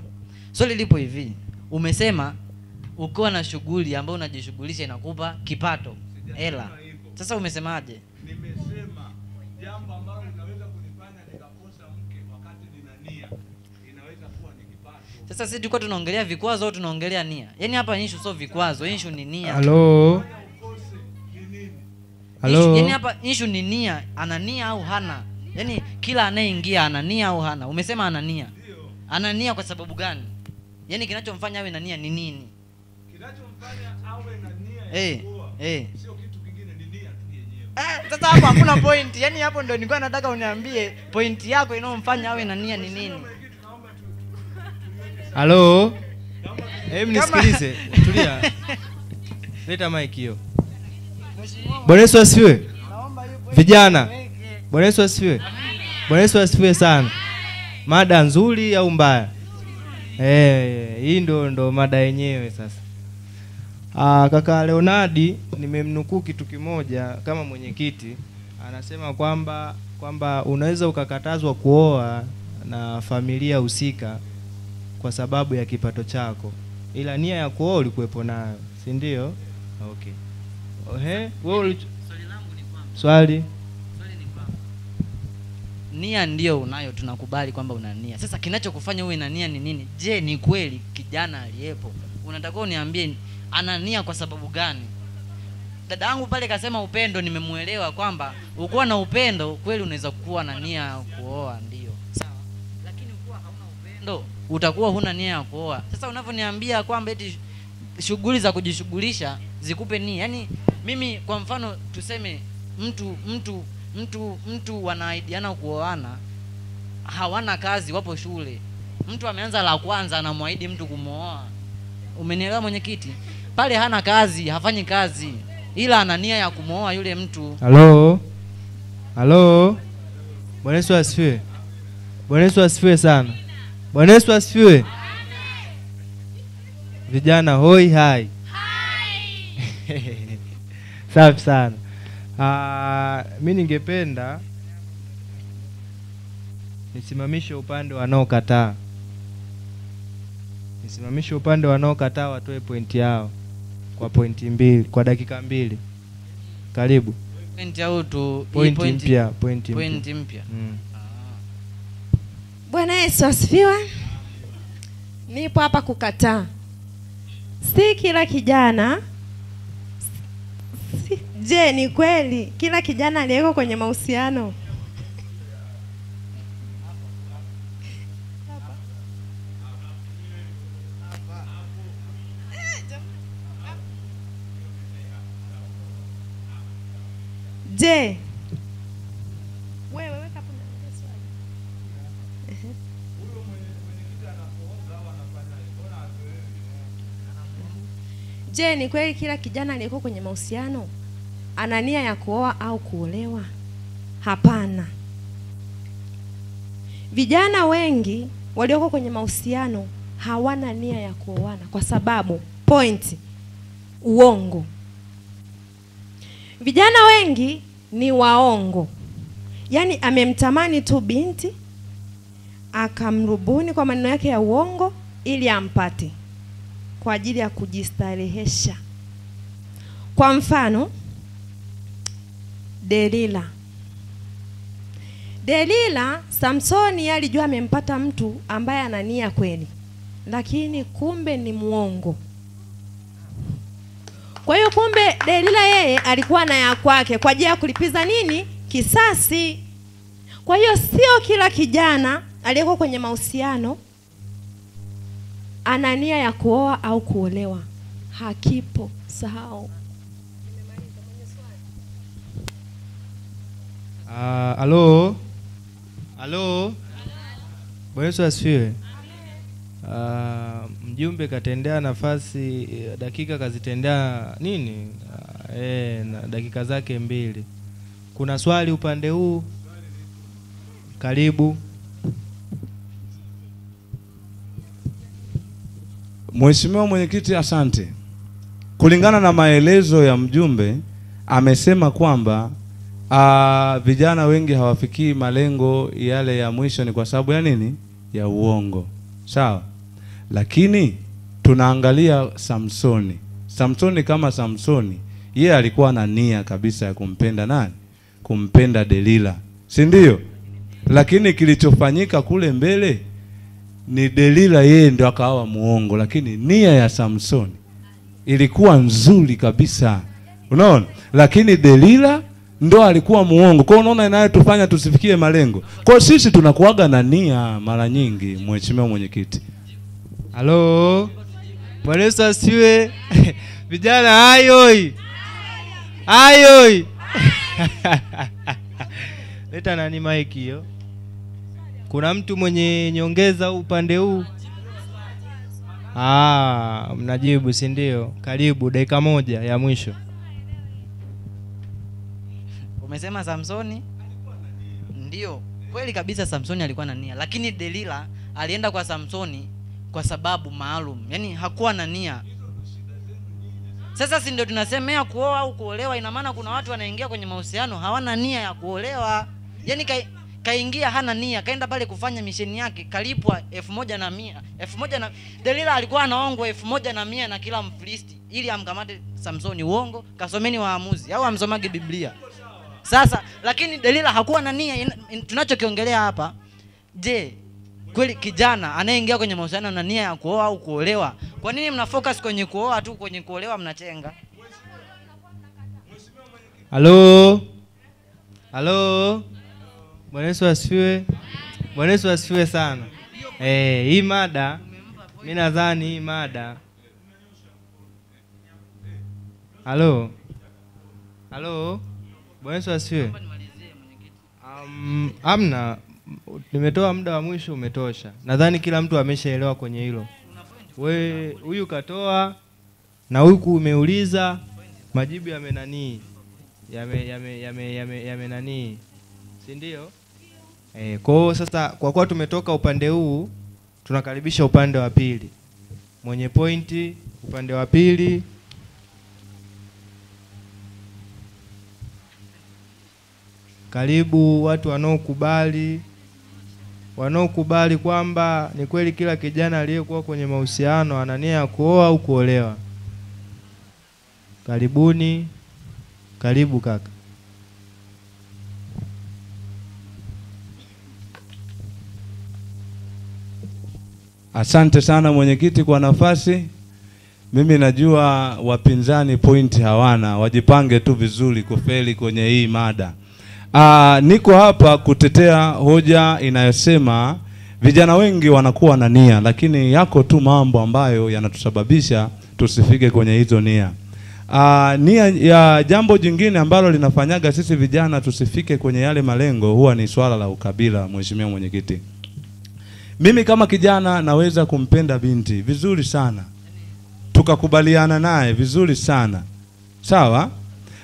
Swali lipo hivi. Umesema ukiwa na shughuli ambayo unajishughulisha inakupa kipato, hela. Sasa umesemaje? Nimesema jambo ambalo linaweza kunifanya nikakosa mke wakati nina nia inaweza kuwa ni kipato. Sasa sisi tulikuwa tunaongelea vikwazo au tunaongelea nia? Yaani hapa issue sio vikwazo, issue ni nia. Halo? Halo? Yaani hapa issue ni nia, ana nia au hana? Yaani kila anayeingia ana nia au hana? Umesema ana nia. Ana nia kwa sababu gani? Yaani kinachomfanya awe na nia ni nini? Kinachomfanya awe na nia ya kuoa sio kitu kingine, ni nia tu yenyewe. Sasa hapo hakuna point. Yaani hapo ndio nilikuwa nataka uniambie point yako inayomfanya awe na nia ni nini? Halo? Nisikilize. Tulia. Leta mic hiyo. Bwana Yesu asifiwe. Vijana. Bwana Yesu asifiwe. Bwana Yesu asifiwe sana. Mada nzuri au mbaya? Hii ndo mada yenyewe sasa. Kaka Leonardi nimemnukuu kitu kimoja kama mwenyekiti, anasema kwamba unaweza ukakatazwa kuoa na familia husika kwa sababu ya kipato chako, ila nia ya kuoa ulikuwepo nayo, si ndio? Okay. Wewe swali langu ni kwamba swali ni kwamba nia ndio unayo, tunakubali kwamba una nia. Sasa kinachokufanya uwe na nia ni nini? Je, ni kweli kijana aliyepo? Unatakiwa uniambie ana nia kwa sababu gani? Dada yangu pale kasema upendo, nimemuelewa kwamba ukiwa na upendo kweli unaweza kuwa na nia ya kuoa, ndio. Sawa. Lakini ukiwa hauna upendo utakuwa huna nia ya kuoa. Sasa unavyoniambia kwamba eti shughuli za kujishughulisha zikupe nia. Yaani mimi kwa mfano tuseme mtu wanaidiana kuoana, hawana kazi, wapo shule. Mtu ameanza la kwanza anamwaahidi mtu kumooa. Umenielewa mwenyekiti? Pale hana kazi, hafanyi kazi, ila ana nia ya kumooa yule mtu. Halo? Halo? Bwana Yesu asifiwe. Bwana Yesu asifiwe sana. Bwana Yesu asifiwe. Vijana hoi hai. Safi sana. Mimi ningependa nisimamishe upande wanaokataa. Nisimamishe upande wanaokataa watoe pointi yao kwa pointi mbili, kwa dakika 2. Karibu. Pointi au tu pointi mpya, pointi mpya. Bwana Yesu asifiwe. Nipo hapa kukataa. Si kila kijana. Je, ni kweli kila kijana aliyeko kwenye mahusiano Je, wewe weka hapo na swali. Je, ni kweli kila kijana aliyeko kwenye mahusiano ana nia ya kuoa au kuolewa? Hapana. Vijana wengi walioko kwenye mahusiano hawana nia ya kuoana kwa sababu uongo. Vijana wengi ni waongo. Yaani amemtamani tu binti, akamrubuni kwa maneno yake ya uongo ili ampate kwa ajili ya kujistarehesha. Kwa mfano, Delila, Samsoni alijua amempata mtu ambaye ana nia kweli, lakini kumbe ni muongo. Kwa hiyo kumbe Delila yeye alikuwa na ya kwake kwa ajili ya kulipiza nini? Kisasi. Kwa hiyo sio kila kijana aliyeko kwenye mahusiano ana nia ya kuoa au kuolewa. Hakipo, sahau. Halo? Halo? Bwana Yesu asifiwe. Mjumbe katendea nafasi dakika kazitendea nini? na dakika zake 2. Kuna swali upande huu? Karibu. Mheshimiwa Mwenyekiti, asante. Kulingana na maelezo ya mjumbe, amesema kwamba vijana wengi hawafikii malengo yale ya mwisho ni kwa sababu ya nini? Ya uongo. Sawa. Lakini tunaangalia Samsoni. Samsoni kama Samsoni, yeye alikuwa na nia kabisa ya kumpenda nani? Kumpenda Delila. Si ndio? Lakini kilichofanyika kule mbele ni Delila yeye ndio akawa muongo, lakini nia ya Samsoni ilikuwa nzuri kabisa. Unaona? Lakini Delila ndo alikuwa muongo. Kwa unaona inayotufanya tusifikie malengo. Kwa sisi tunakuaga na nia mara nyingi, Mheshimiwa Mwenyekiti. Halo. Bwana Yesu asiwe. Vijana ayoi. Ayoi. Leta nani mic hiyo? Kuna mtu mwenye nyongeza upande huu? Mnajibu si ndio? Karibu dakika 1 ya mwisho. Umesema Samsoni? Ndio. Kweli kabisa Samsoni alikuwa na nia, lakini Delila alienda kwa Samsoni kwa sababu maalum. Yaani hakuwa na nia. Sasa si ndio tunasemea kuoa au kuolewa, ina maana kuna watu wanaingia kwenye mahusiano hawana nia ya kuolewa. Yaani kaingia hana nia, kaenda pale kufanya misheni yake, kalipwa 1100. 1000 Delila alikuwa anaongwa 1100 na kila Mfilisti ili amkamate Samsoni. Uongo? Kasomeni Waamuzi au amsomage Biblia. Sasa lakini Delila hakuwa na nia. Tunachokiongelea hapa, je, kweli kijana anayeingia kwenye mahusiano na nia ya kuoa au kuolewa? Kwa nini mna focus kwenye kuoa tu, kwenye kuolewa mnachenga? Halo. Halo. Bwana Yesu asifiwe. Bwana Yesu asifiwe sana. Hii mada mimi nadhani hii mada. Halo. Halo. Bwana Yesu asifiwe. Amna, nimetoa muda wa mwisho umetosha. Nadhani kila mtu ameshaelewa kwenye hilo. We huyu katoa na huku umeuliza, majibu yamenani. Yame nani? Si ndio? Kwa sasa kwa kuwa tumetoka upande huu, tunakaribisha upande wa pili. Mwenye pointi upande wa pili. Karibu watu wanaokubali kwamba ni kweli kila kijana aliyekuwa kwenye mahusiano ana nia ya kuoa au kuolewa. Karibuni. Karibu kaka. Asante sana mwenyekiti kwa nafasi. Mimi najua wapinzani point hawana, wajipange tu vizuri kufeli kwenye hii mada. Niko hapa kutetea hoja inayosema vijana wengi wanakuwa na nia, lakini yako tu mambo ambayo yanatusababisha tusifike kwenye hizo nia. Nia ya jambo jingine ambalo linafanyaga sisi vijana tusifike kwenye yale malengo huwa ni swala la ukabila, Mheshimiwa Mwenyekiti. Mimi kama kijana naweza kumpenda binti vizuri sana, tukakubaliana naye vizuri sana, sawa?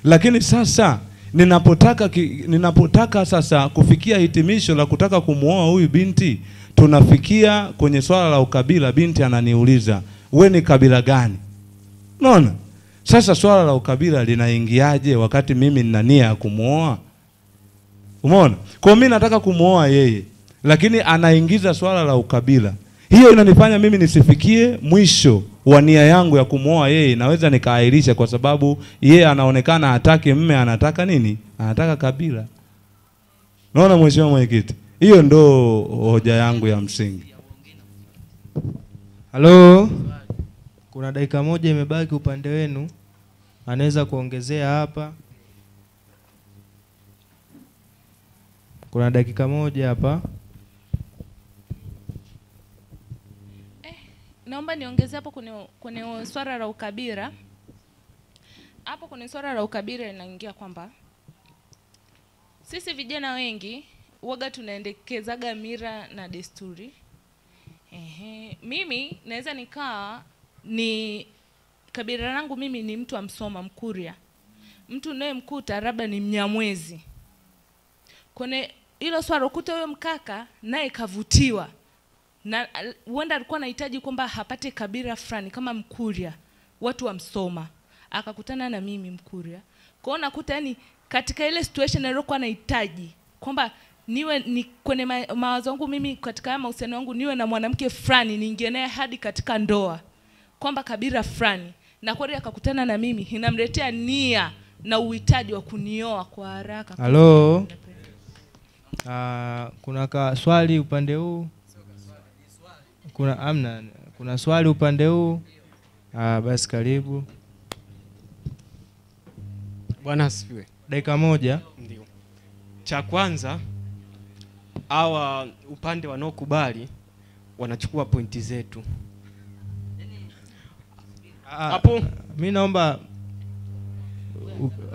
Lakini sasa ninapotaka sasa kufikia hitimisho la kutaka kumuoa huyu binti, tunafikia kwenye swala la ukabila. Binti ananiuliza, wewe ni kabila gani? Unaona? Sasa swala la ukabila linaingiaje wakati mimi nina nia ya kumuoa? Umeona? Kwa mimi nataka kumuoa yeye, lakini anaingiza swala la ukabila. Hiyo inanifanya mimi nisifikie mwisho wa nia yangu ya kumuoa yeye. Naweza nikaahirisha kwa sababu yeye anaonekana hataki mme, anataka nini? Anataka kabila. Naona Mheshimiwa Mwenyekiti, hiyo ndo hoja yangu ya msingi. Halo. Kuna dakika 1 imebaki upande wenu. Anaweza kuongezea hapa. Kuna dakika 1 hapa. Naomba niongeze hapo kwenye swala la ukabila. Hapo kwenye swala la ukabila inaingia kwamba sisi vijana wengi waga tunaendekezaga mira na desturi. Mimi naweza nikawa ni kabila langu mimi ni mtu wa Msoma, Mkuria. mtu unayemkuta labda ni Mnyamwezi. Kwenye hilo swala ukuta huyo mkaka naye kavutiwa. Na huenda alikuwa anahitaji kwamba hapate kabila fulani kama Mkuria, watu wa Msoma. Akakutana na mimi Mkuria. Kwa hiyo nakuta yani katika ile situation aliyokuwa anahitaji kwamba niwe ni kwenye mawazo yangu mimi katika mahusiano yangu niwe na mwanamke fulani niingie naye hadi katika ndoa. Kwamba kabila fulani. Na kweli akakutana na mimi inamletea nia na uhitaji wa kunioa kwa haraka. Halo. Kuna swali upande huu? Kuna swali upande huu? Basi karibu. Bwana asifiwe. Dakika moja. Ndio. Cha kwanza, hawa upande wanaokubali wanachukua pointi zetu. Hapo mimi naomba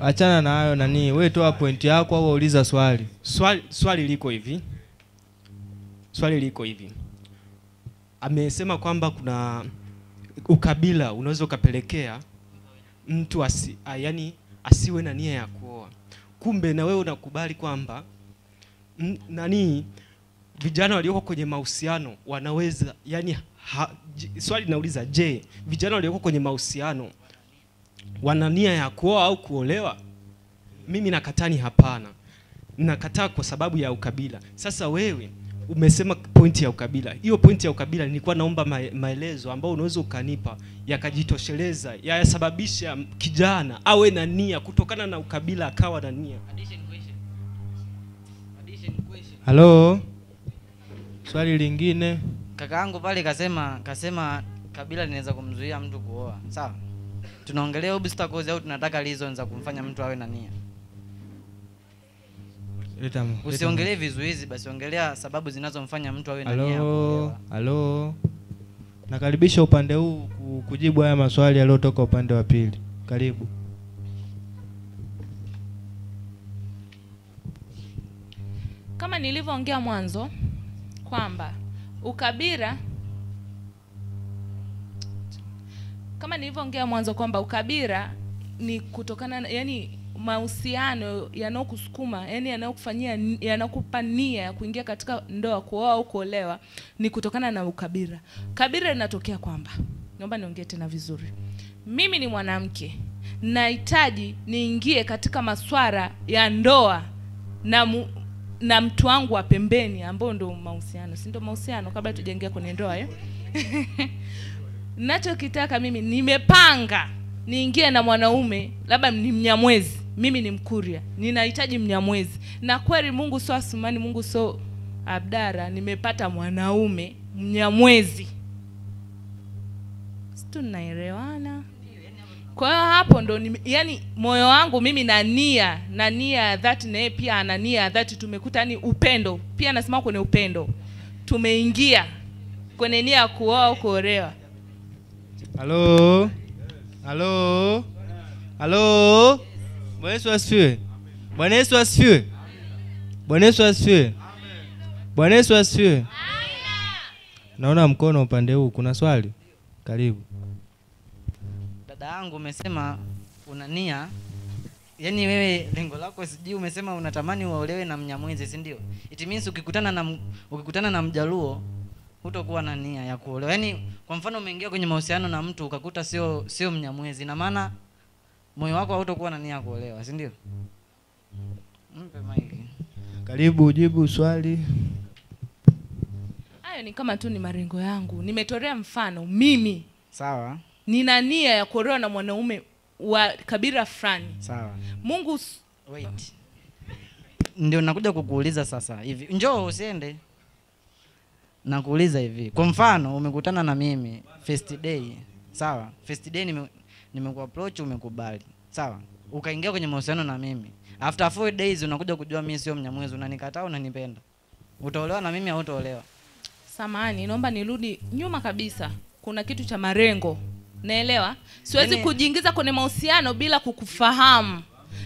achana na hayo nani, wewe toa pointi yako au uliza swali. Swali liko hivi. Amesema kwamba kuna ukabila unaweza ukapelekea mtu asiwe na nia ya kuoa. Kumbe na wewe unakubali kwamba vijana walioko kwenye mahusiano wanaweza swali nauliza, je, vijana walioko kwenye mahusiano wana nia ya kuoa au kuolewa? Mimi nakatani hapana. Nakataa kwa sababu ya ukabila. Sasa wewe umesema pointi ya ukabila. Hiyo pointi ya ukabila nilikuwa naomba maelezo ambao unaweza ukanipa yakajitosheleza, yasababisha kijana awe na nia kutokana na ukabila akawa na nia. Addition question. Halo. Swali lingine. Kakaangu pale kasema kabila linaweza kumzuia mtu kuoa. Sawa? Tunaongelea obstacles au tunataka reasons za kumfanya mtu awe na nia? Usiongelee vizuizi, basi ongelea sababu zinazomfanya mtu awe na nia kuolewa. Halo. Nakaribisha upande huu kujibu haya maswali yaliyotoka upande wa pili. Karibu. Kama nilivyoongea mwanzo kwamba ukabila ni kutokana yani mahusiano yanayokusukuma, yani yanayokufanyia, yanakupa nia ya kuingia katika ndoa, kuoa au kuolewa, ni kutokana na ukabila. Kabila linatokea kwamba, naomba niongee tena vizuri, mimi ni mwanamke, nahitaji niingie katika masuala ya ndoa na mtu wangu wa pembeni ambao ndio mahusiano, si ndio mahusiano kabla tujaingia kwenye ndoa Ninachokitaka mimi, nimepanga niingie na mwanaume labda ni Mnyamwezi, mimi ni Mkuria, ninahitaji Mnyamwezi. Na kweli Mungu sio Asumani, Mungu sio Abdara, nimepata mwanaume Mnyamwezi. Sisi tunaelewana. Kwa hiyo hapo ndo yani moyo wangu mimi na nia that na yeye pia ana nia that, tumekuta ni upendo. Pia nasema kwenye upendo tumeingia kwenye nia ya kuoa au kuolewa. Halo. Bwana Yesu asifiwe. Bwana Yesu asifiwe. Naona mkono upande huu, kuna swali? Karibu. Dada yangu umesema una nia, yani wewe lengo lako sijui, umesema unatamani uolewe na Mnyamwezi, si ndio? It means ukikutana na Mjaluo hutakuwa na nia ya kuolewa. Yani kwa mfano umeingia kwenye mahusiano na mtu ukakuta sio Mnyamwezi, na maana moyo wako hautakuwa na nia ya kuolewa, si ndio? Mpe mic. Karibu ujibu swali. Hayo ni kama tu ni marengo yangu. Nimetolea mfano mimi. Sawa. Nina nia ya kuolewa na mwanaume wa kabila fulani. Sawa. Mungu wait. Ndio nakuja kukuuliza sasa hivi. Njoo usiende. Nakuuliza hivi. Kwa mfano umekutana na mimi first day. Sawa? First day nimekuapproach, umekubali. Sawa? Ukaingia kwenye mahusiano na mimi. After 4 days unakuja kujua mimi sio Mnyamwezi, unanikataa, unanipenda. Utaolewa na mimi au utaolewa? Samahani, naomba nirudi nyuma kabisa. Kuna kitu cha marengo. Naelewa? Siwezi kujiingiza kwenye mahusiano bila kukufahamu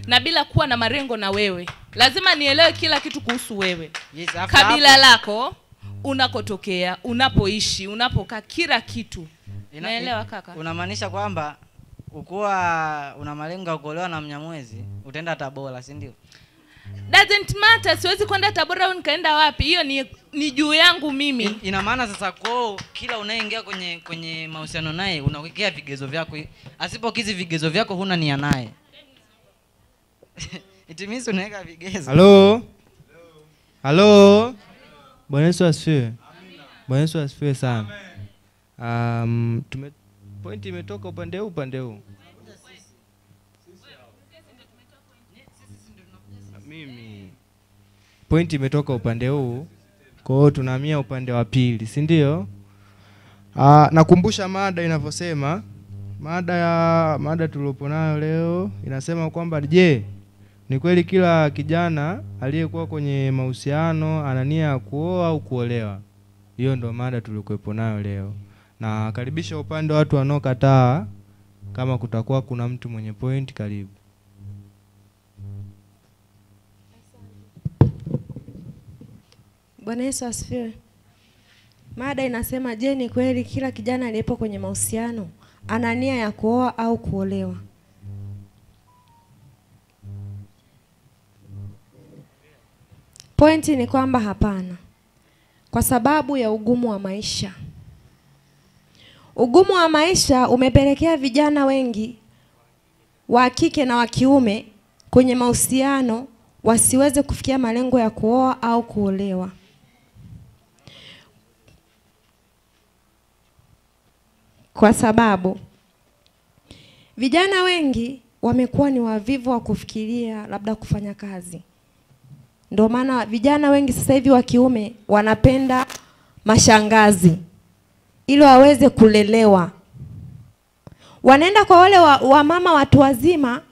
na bila kuwa na marengo na wewe. Lazima nielewe kila kitu kuhusu wewe. Yes, kabila lako, unakotokea, unapoishi, unapokaa, kila kitu. Naelewa kaka. Unamaanisha kwamba ukuwa una malengo ya kuolewa na Mnyamwezi, utaenda Tabora, si ndio? Doesn't matter, siwezi kwenda Tabora au nikaenda wapi. Hiyo ni juu yangu mimi. Ina maana sasa kwao kila unayeingia kwenye mahusiano naye unawekea vigezo vyako. Asipokizi vigezo vyako huna nia naye. Itimizi unaweka vigezo. Halo. Bwana Yesu asifiwe. Bwana Yesu asifiwe sana. Point imetoka upande huu. Mimi point imetoka upande huu. Kwa hiyo tunahamia upande wa pili, si ndio? Nakumbusha mada inavyosema. Mada tuliopo nayo leo inasema kwamba je, ni kweli kila kijana aliyekuwa kwenye mahusiano ana nia ya kuoa au kuolewa? Hiyo ndo mada tulikuwepo nayo leo. Na karibisha upande wa watu wanaokataa, kama kutakuwa kuna mtu mwenye point, karibu. Bwana Yesu asifiwe. Mada inasema je, ni kweli kila kijana aliyepo kwenye mahusiano ana nia ya kuoa au kuolewa? Pointi ni kwamba hapana. Kwa sababu ya ugumu wa maisha. Ugumu wa maisha umepelekea vijana wengi wa kike na wa kiume kwenye mahusiano wasiweze kufikia malengo ya kuoa au kuolewa. Kwa sababu vijana wengi wamekuwa ni wavivu wa kufikiria labda kufanya kazi. Ndio maana vijana wengi sasa hivi wa kiume wanapenda mashangazi ili waweze kulelewa. Wanaenda kwa wale wa mama watu wazima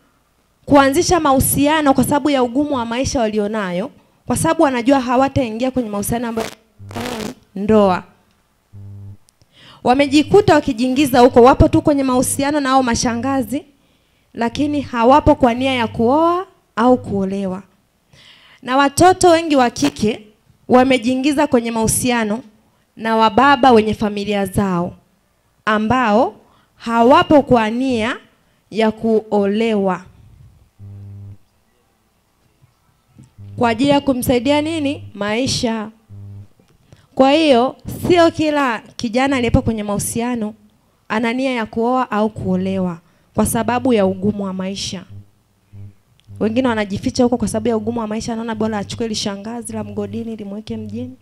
kuanzisha mahusiano kwa sababu ya ugumu wa maisha walionayo, kwa sababu wanajua hawataingia kwenye mahusiano ambayo ndoa. Wamejikuta wakijiingiza huko, wapo tu kwenye mahusiano na hao mashangazi, lakini hawapo kwa nia ya kuoa au kuolewa. Na watoto wengi wa kike wamejiingiza kwenye mahusiano na wababa wenye familia zao ambao hawapo kwa nia ya kuolewa. Kwa ajili ya kumsaidia nini? Maisha. Kwa hiyo sio kila kijana aliyepo kwenye mahusiano ana nia ya kuoa au kuolewa kwa sababu ya ugumu wa maisha. Wengine wanajificha huko kwa sababu ya ugumu wa maisha, anaona bora achukue lishangazi la mgodini limweke mjini.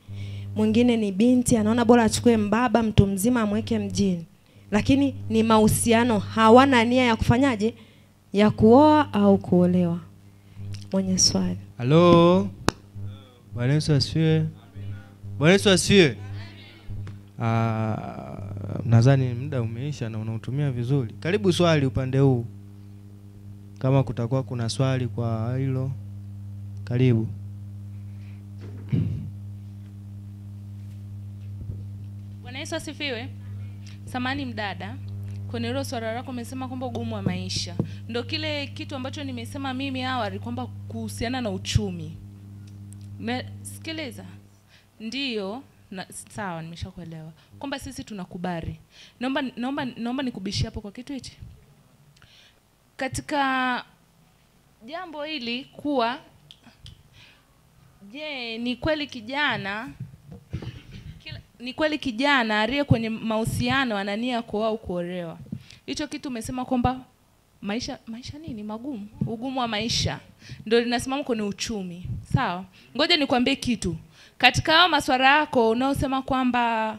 Mwingine ni binti, anaona bora achukue mbaba mtu mzima amweke mjini. Lakini ni mahusiano, hawana nia ya kufanyaje? Ya kuoa au kuolewa. Mwenye swali. Halo. Bwana Yesu asifiwe. Bwana Yesu asifiwe. Nadhani muda umeisha na unautumia vizuri. Karibu swali upande huu. Kama kutakuwa kuna swali kwa hilo, karibu. Bwana Yesu asifiwe. Samani mdada, kwenye hilo swala lako umesema kwamba ugumu wa maisha. Ndio kile kitu ambacho nimesema mimi awali kwamba kuhusiana na uchumi. Sikiliza. Ndio, sawa nimeshakuelewa. Kwamba sisi tunakubali. Naomba nikubishie hapo kwa kitu hichi. Katika jambo hili kuwa je, ni kweli kijana aliye kwenye mahusiano ana nia kuoa au kuolewa? Hicho kitu umesema kwamba maisha nini magumu, ugumu wa maisha ndio linasimama kwenye uchumi. Sawa? Ngoja nikwambie kitu. Katika hao maswala yako unaosema kwamba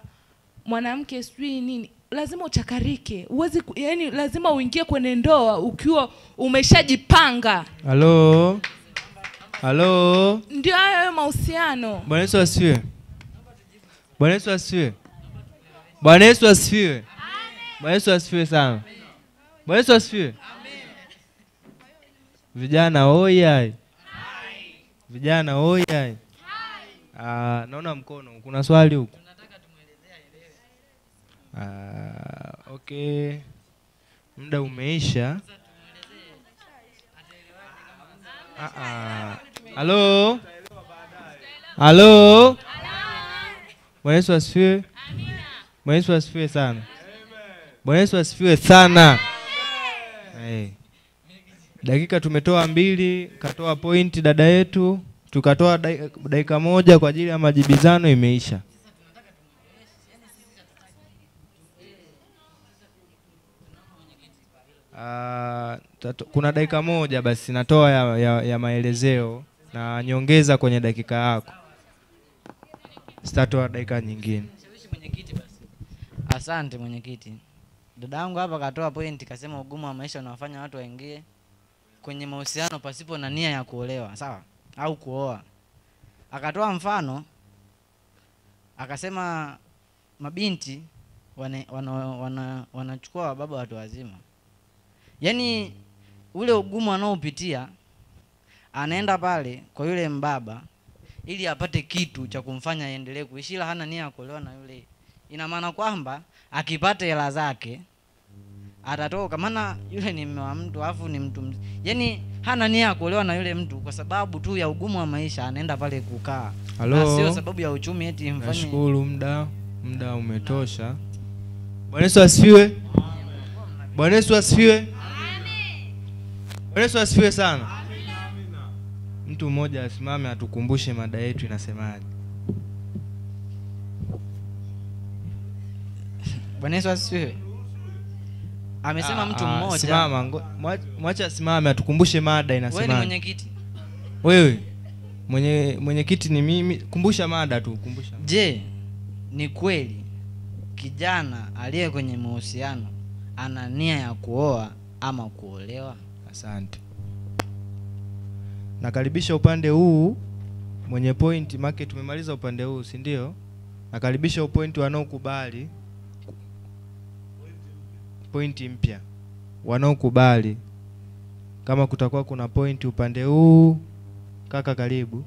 mwanamke sijui nini, lazima uchakarike. Uwezi yani lazima uingie kwenye ndoa ukiwa umeshajipanga. Halo. Ndio hayo mahusiano. Bwana Yesu asifiwe. Bwana Yesu asifiwe. Bwana Yesu asifiwe. Bwana Yesu asifiwe sana. Bwana Yesu asifiwe. Vijana oyai. Vijana oyai. Naona mkono. Kuna swali huko. Okay. Muda umeisha. Halo. Halo. Bwana Yesu asifiwe. Amina. Bwana Yesu asifiwe sana. Bwana Yesu asifiwe sana. Dakika tumetoa 2, katoa point dada yetu, tukatoa dakika 1 kwa ajili ya majibizano, imeisha. Kuna dakika 1 basi natoa ya maelezeo na nyongeza kwenye dakika yako. Sitatoa dakika nyingine. Asante mwenyekiti. Dadangu hapa katoa point, kasema ugumu wa maisha unawafanya watu waingie kwenye mahusiano pasipo na nia ya kuolewa, sawa? Au kuoa. Akatoa mfano, akasema mabinti wanachukua baba watu wazima. Yaani ule ugumu anaopitia, anaenda pale kwa yule mbaba ili apate kitu cha kumfanya aendelee kuishi, ila hana nia ya kuolewa na yule. Ina maana kwamba akipata hela zake atatoka, maana yule ni mume wa mtu afu ni mtu, yaani hana nia ya kuolewa na yule mtu kwa sababu tu ya ugumu wa maisha, anaenda pale kukaa. Na sio sababu ya uchumi eti mfanye. Nashukuru, muda umetosha. Bwana Yesu asifiwe. Bwana Yesu asifiwe. Amen. Bwana Yesu asifiwe sana. Amina. Mtu mmoja asimame atukumbushe mada yetu inasemaje. Bwana Yesu asifiwe. Amesema mtu mmoja. Simama, mwacha simame atukumbushe mada inasemaje. Wewe ni mwenyekiti. Wewe mwenyekiti ni mimi, kumbusha mada tu, kumbusha. Je, ni kweli kijana aliye kwenye mahusiano ana nia ya kuoa ama kuolewa? Asante. Nakaribisha upande huu mwenye point, market tumemaliza upande huu, si ndio? Nakaribisha point wanaokubali point mpya, wanaokubali. Kama kutakuwa kuna point upande huu, kaka karibu.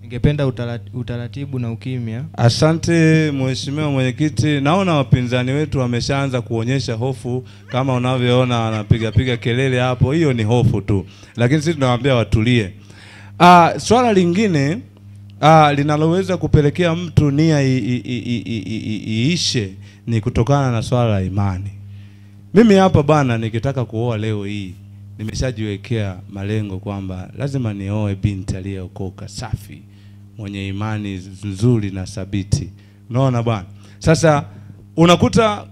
Ningependa utaratibu na ukimya. Asante mheshimiwa mwenyekiti. Naona wapinzani wetu wameshaanza kuonyesha hofu, kama unavyoona wanapiga kelele hapo, hiyo ni hofu tu. Lakini sisi tunawaambia watulie. Swala lingine linaloweza kupelekea mtu nia iishe ni kutokana na swala la imani. Mimi hapa bana nikitaka kuoa leo hii, nimeshajiwekea malengo kwamba lazima nioe binti aliyeokoka, safi, mwenye imani nzuri na thabiti. Unaona bwana? Sasa unakuta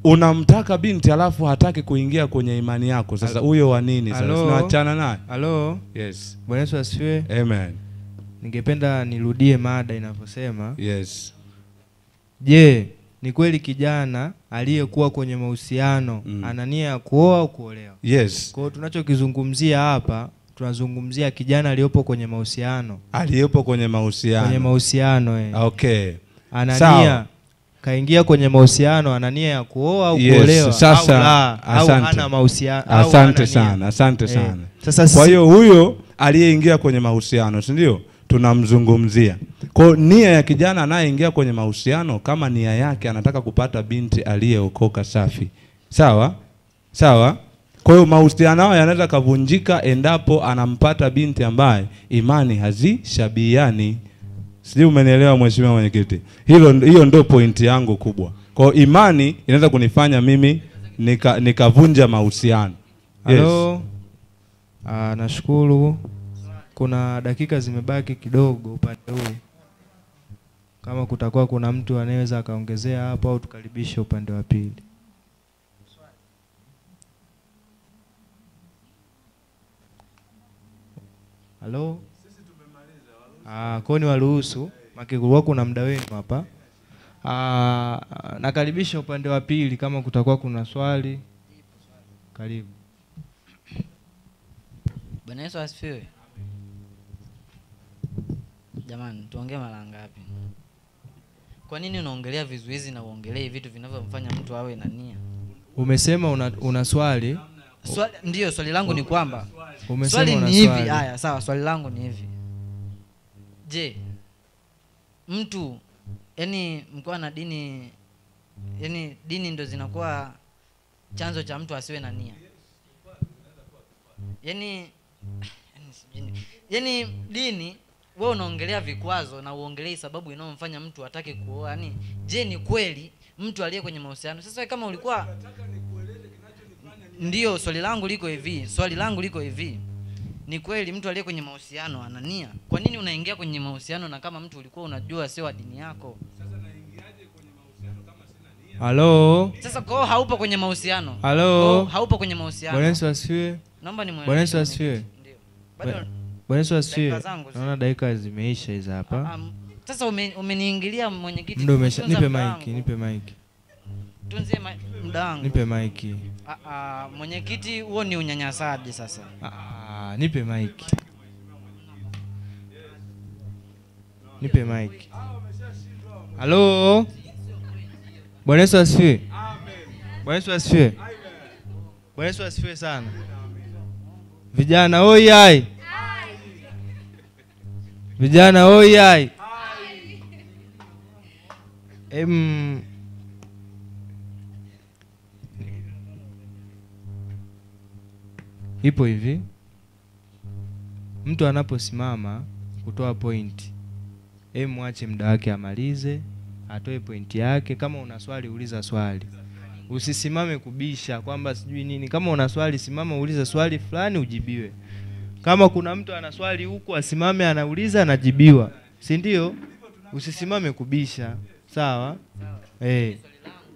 unamtaka binti alafu hataki kuingia kwenye imani yako. Sasa huyo wa nini? Sasa tunaachana naye. Halo? Yes. Bwana Yesu asifiwe. Amen. Ningependa nirudie mada inavyosema. Yes. Je, ni kweli kijana aliyekuwa kwenye mahusiano ana nia ya kuoa au kuolewa? Yes. Kwa hiyo tunachokizungumzia hapa, tunazungumzia kijana aliyopo kwenye mahusiano. Aliyepo kwenye mahusiano. Kwenye mahusiano Okay. Ana nia, kaingia kwenye mahusiano, ana nia ya kuoa au kuolewa? Sasa au hana mahusiano. Asante sana, asante sana. Sasa kwa hiyo huyo aliyeingia kwenye mahusiano, si ndio? Tunamzungumzia. Kwa nia ya kijana anayeingia kwenye mahusiano, kama nia yake anataka kupata binti aliyeokoka safi. Sawa? Sawa? Kwa hiyo mahusiano hayo yanaweza kuvunjika endapo anampata binti ambaye imani hazishabiani. Sijui umenielewa mheshimiwa mwenyekiti. Hiyo ndio pointi yangu kubwa. Kwa hiyo imani inaweza kunifanya mimi nikavunja mahusiano. Yes. Hello. Nashukuru. Kuna dakika zimebaki kidogo upande huu. Kama kutakuwa kuna mtu anaweza akaongezea hapo au tukaribishe upande wa pili. Halo? Sisi tumemaliza. Kwa ni waruhusu, makikuwa kuna muda wenu hapa. Nakaribisha upande wa pili kama kutakuwa kuna swali. Karibu. Bwana Yesu asifiwe. Jamani, tuongee mara ngapi? Kwa nini unaongelea vizuizi na uongelee vitu vinavyomfanya mtu awe na nia? Umesema una swali? Ndio, swali langu ni kwamba swali ni hivi. Haya, sawa, swali langu ni hivi. Je, mtu yani mkoa na dini, yani dini ndo zinakuwa chanzo cha mtu asiwe na nia? Yani dini wewe unaongelea vikwazo na uongelei sababu inayomfanya mtu atake kuoa. Yaani je, ni kweli mtu aliye kwenye mahusiano? Sasa kama ulikuwa ndio swali langu liko hivi. Ni kweli mtu aliye kwenye mahusiano ana nia? Kwa nini unaingia kwenye mahusiano na kama mtu ulikuwa unajua sio wa dini yako? Sasa naingiaje kwenye mahusiano kama sina nia? Halo. Sasa kwao haupo kwenye mahusiano. Halo. Haupo kwenye mahusiano. Bwana Yesu asifiwe. Naomba nimueleze. Bwana Yesu asifiwe. Ndio. Bado Bwana Yesu asifiwe. dakika zangu Naona dakika zimeisha hizo hapa. Sasa umeniingilia mwenyekiti. Ndio nipe mic. Tunzie muda wangu. Nipe mic. Mwenyekiti, huo ni unyanyasaji sasa. Nipe mic. Nipe mic. Halo. Bwana Yesu asifiwe. Amen. Bwana Yesu asifiwe. Amen. Bwana Yesu asifiwe sana. Vijana oyai. Vijana oyai. Ipo hivi, mtu anaposimama kutoa point, mwache muda wake amalize, atoe point yake. Kama una swali uliza swali, usisimame kubisha kwamba sijui nini. Kama una swali simama uliza swali fulani ujibiwe. Kama kuna mtu ana swali huku asimame anauliza anajibiwa, si ndio? Usisimame kubisha, sawa?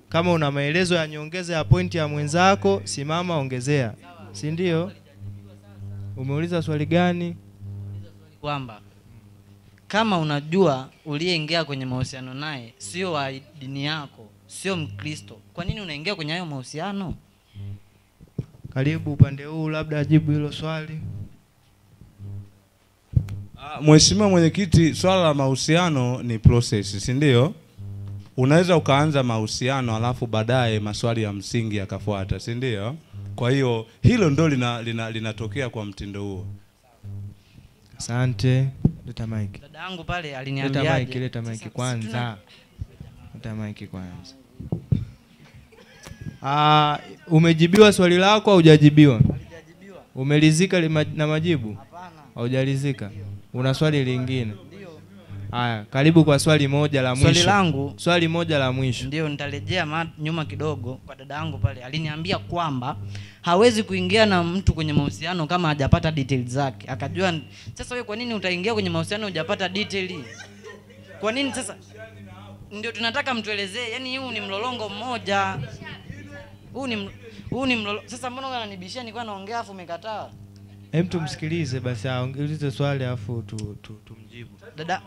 Kama una maelezo ya nyongeza ya point ya mwenzako simama ongezea, si ndio? Umeuliza swali gani? Kwamba kama unajua uliyeingia kwenye mahusiano naye sio wa dini yako, sio Mkristo, kwa nini unaingia kwenye hayo mahusiano? Karibu upande huu, labda ajibu hilo swali. Mheshimiwa Mwenyekiti, swala la mahusiano ni process, si ndio? Unaweza ukaanza mahusiano alafu baadaye maswali ya msingi yakafuata, si ndio? Kwa hiyo hilo ndo linatokea kwa mtindo huo. Asante. Leta mic. Dada yangu pale aliniambia leta mic kwanza. Leta mic kwanza. Umejibiwa swali lako au hujajibiwa? Halijajibiwa. Umelizika na majibu? Hapana. Haujalizika? Una swali lingine? Ndio. Haya, karibu kwa swali moja la mwisho. Swali moja la mwisho. Ndio, nitarejea nyuma kidogo kwa dada yangu pale. Aliniambia kwamba hawezi kuingia na mtu kwenye mahusiano kama hajapata details zake. Akajua sasa wewe kwa nini utaingia kwenye mahusiano hujapata detail? Kwa nini sasa? Ndio tunataka mtuelezee. Yaani huu ni mlolongo mmoja. Huu ni mlolongo. Sasa mbona unanibishia nilikuwa naongea afu umekataa? Tumsikilize basi aongeze swali afu tumjibu. Dada.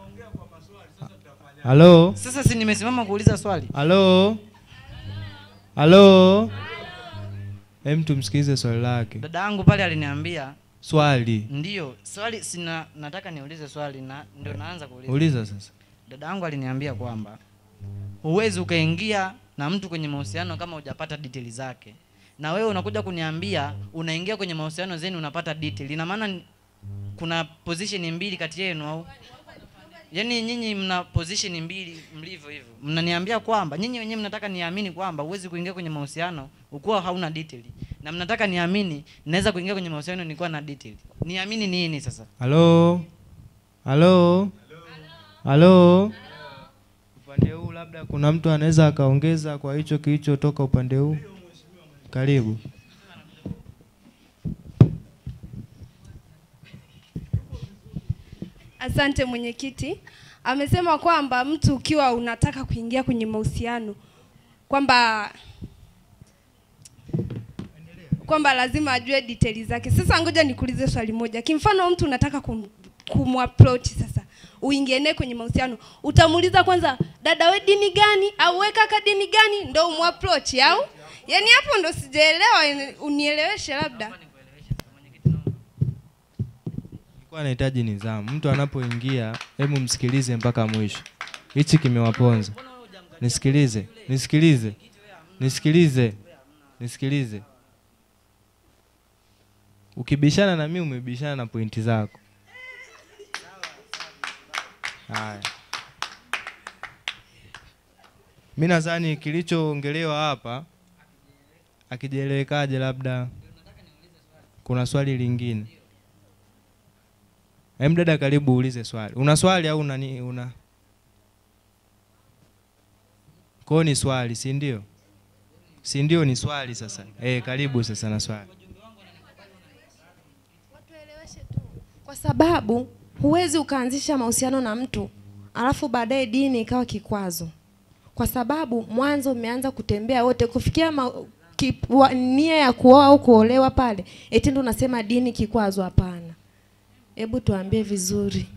Halo? Sasa si nimesimama kuuliza swali. Halo? Halo? Tumsikilize swali lake. Dada yangu pale aliniambia swali. Ndio, swali nataka niulize swali na ndio naanza kuuliza. Uliza sasa. Dada yangu aliniambia kwamba huwezi ukaingia na mtu kwenye mahusiano kama hujapata details zake. Na wewe unakuja kuniambia unaingia kwenye mahusiano zenu unapata detail. Ina maana kuna position mbili kati yenu au? Yaani nyinyi mna position mbili mlivyo hivyo. Mnaniambia kwamba nyinyi wenyewe mnataka niamini kwamba huwezi kuingia kwenye mahusiano ukiwa hauna detail. Na mnataka niamini naweza kuingia kwenye mahusiano nilikuwa na detail. Niamini nini sasa? Halo? Halo? Halo? Upande huu labda kuna mtu anaweza akaongeza kwa hicho kilichotoka upande huu. Karibu. Asante mwenyekiti. Amesema kwamba mtu ukiwa unataka kuingia kwenye mahusiano kwamba lazima ajue details zake. Sasa ngoja nikuulize swali moja. Kimfano mtu unataka kumapproach sasa, uingie naye kwenye mahusiano, utamuuliza kwanza, dada we dini gani au we kaka dini gani, ndio umapproach au? Yaani hapo ndo sijaelewa, unieleweshe labda. Nilikuwa nahitaji nidhamu. Mtu anapoingia, hebu msikilize mpaka mwisho. Hichi kimewaponza. Nisikilize. Ukibishana na mimi umebishana na pointi zako. Haya. Mimi nadhani kilichoongelewa hapa akijelewekaje, labda kuna swali lingine. Dada karibu uulize swali. Una swali au una? Kwa ni swali, si ndio? Si ndio ni swali sasa. Karibu sasa na swali. Kwa sababu huwezi ukaanzisha mahusiano na mtu alafu baadaye dini ikawa kikwazo. Kwa sababu mwanzo umeanza kutembea wote kufikia nia ya kuoa au kuolewa pale, eti ndo unasema dini kikwazo? Hapana. Hebu tuambie vizuri.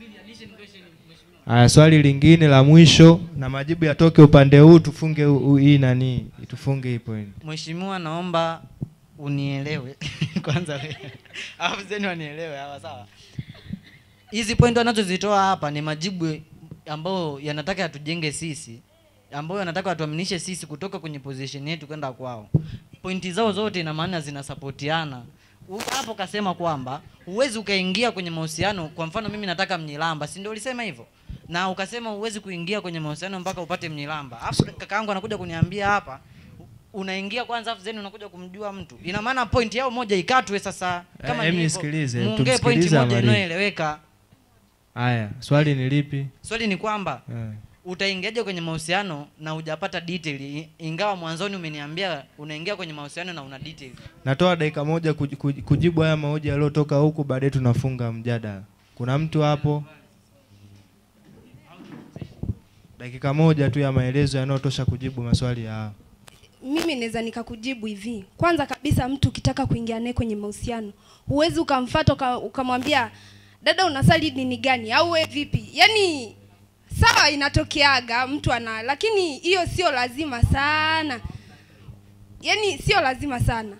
Swali lingine la mwisho na majibu yatoke upande huu, tufunge hii nani? Tufunge hii point. Mheshimiwa, naomba unielewe kwanza wewe. Alafu zeni wanielewe hawa, sawa? Hizi point wanazozitoa hapa ni majibu ambayo yanataka yatujenge sisi, ambayo yanataka atuaminishe sisi kutoka kwenye position yetu kwenda kwao. Pointi zao zote ina maana zinasapotiana. Hapo kasema kwamba huwezi ukaingia kwenye mahusiano, kwa mfano mimi nataka mnyilamba, si ndio ulisema hivyo? Na ukasema huwezi kuingia kwenye mahusiano mpaka upate mnyilamba. Hapo kakaangu anakuja kuniambia hapa unaingia kwanza afu zeni unakuja kumjua mtu. Ina maana point yao moja ikatwe sasa kama ni nisikilize. Muongee point moja inayoeleweka. Haya, swali ni lipi? Swali ni kwamba utaingiaje kwenye mahusiano na hujapata detail, ingawa mwanzoni umeniambia unaingia kwenye mahusiano na una detail. Natoa dakika moja kujibu haya mahoja yaliyotoka huku, baadaye tunafunga mjadala. Kuna mtu hapo? Dakika moja tu ya maelezo yanayotosha kujibu maswali ya. Mimi naweza nikakujibu hivi. Kwanza kabisa, mtu ukitaka kuingia naye kwenye mahusiano, huwezi ukamfuata ukamwambia dada unasali dini gani au wewe vipi? Yaani sawa inatokeaga mtu lakini hiyo sio lazima sana. Yaani sio lazima sana.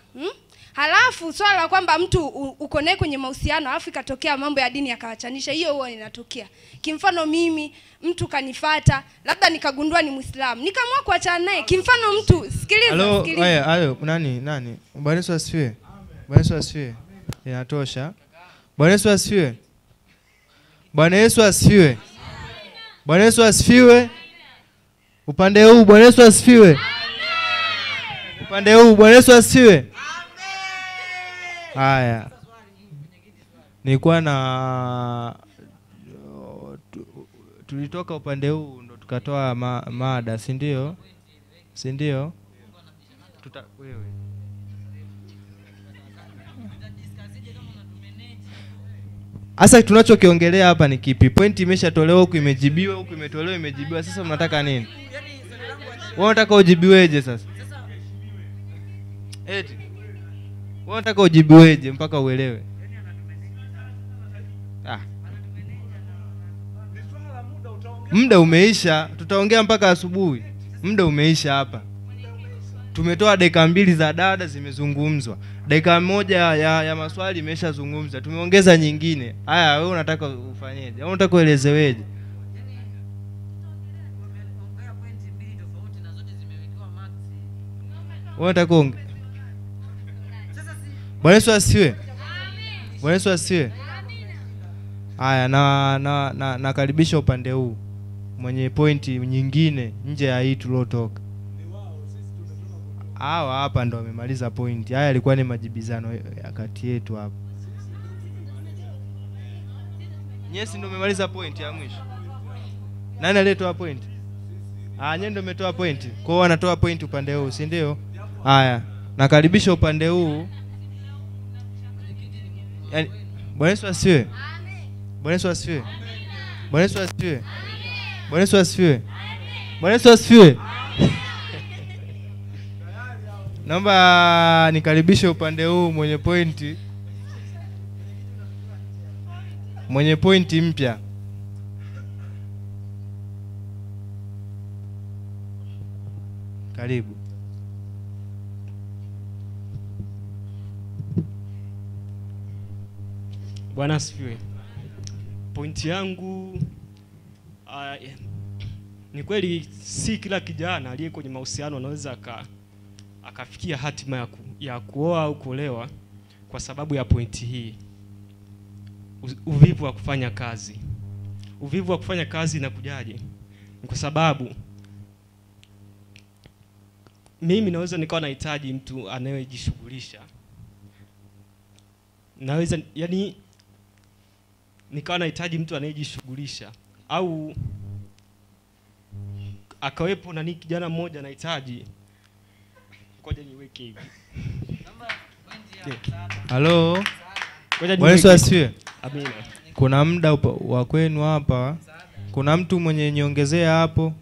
Halafu swala la kwamba mtu uko naye kwenye mahusiano alafu ikatokea mambo ya dini yakaachanisha, hiyo huwa inatokea. Kimfano mimi, mtu kanifuata, labda nikagundua ni Muislamu, nikaamua kuachana naye. Kimfano mtu, sikiliza. Halo, nani? Bwana Yesu asifiwe. Bwana Yesu asifiwe. Inatosha. Bwana Yesu asifiwe. Bwana Yesu asifiwe. Bwana Yesu asifiwe. Upande huu Bwana Yesu asifiwe. Upande huu Bwana Yesu asifiwe. Haya. Nilikuwa na tulitoka upande huu ndo tukatoa mada, si ndio? Si ndio? Wewe. Asa tunachokiongelea hapa ni kipi? Point imeshatolewa huku, imejibiwa huku, imetolewa imejibiwa. Sasa mnataka nini? Wewe unataka ujibiweje sasa? Eti wewe unataka ujibiweje mpaka uelewe? Muda umeisha, tutaongea mpaka asubuhi. Muda umeisha hapa. Tumetoa dakika 2 za dada zimezungumzwa. Dakika 1 ya maswali imeshazungumza. Tumeongeza nyingine. Haya, wewe unataka ufanyeje? Au unataka uelezeweje? Wewe unataka Bwana Yesu asifiwe. Bwana Yesu asifiwe. Haya, nakaribisha upande huu mwenye pointi nyingine nje ya hii tulotoka. Hawa hapa ndo wamemaliza pointi. Haya yalikuwa ni majibizano ya kati yetu hapa. Nyesi ndo umemaliza pointi ya mwisho. Nani aliyetoa pointi? Nyie ndo umetoa pointi. Kwa hiyo wanatoa pointi upande huu, si ndio? Haya, nakaribisha upande huu. Yaani Bwana Yesu asifiwe. Bwana Yesu asifiwe. Bwana Yesu asifiwe. Bwana Yesu asifiwe. Bwana Yesu asifiwe. Naomba nikaribishe upande huu mwenye pointi. Mwenye pointi mpya. Karibu. Bwana asifiwe. Pointi yangu ni kweli si kila kijana aliye kwenye mahusiano anaweza akafikia hatima ya kuoa au kuolewa kwa sababu ya pointi hii. Uvivu wa kufanya kazi. Uvivu wa kufanya kazi inakujaje? Ni kwa sababu mimi naweza nikawa nahitaji mtu anayejishughulisha. Naweza yani nikawa nahitaji mtu anayejishughulisha, au akawepo nani kijana mmoja nahitaji, ngoja niweke hivi. Halo. Bwana Yesu asifiwe. Amina. Kuna muda wa kwenu hapa. Kuna mtu mwenye niongezea hapo?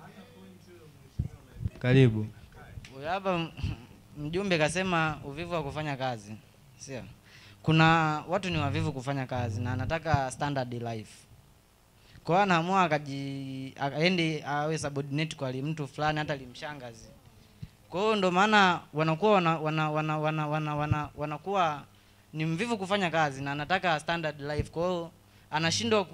Karibu. Huyu hapa mjumbe kasema uvivu wa kufanya kazi. Sio? Kuna watu ni wavivu kufanya kazi na anataka standard life. Kwa hiyo anaamua aende awe subordinate kwa mtu fulani, hata limshangazi. Kwa hiyo ndo maana wanakuwa wanakuwa ni mvivu kufanya kazi na anataka standard life. Kwa hiyo anashindwa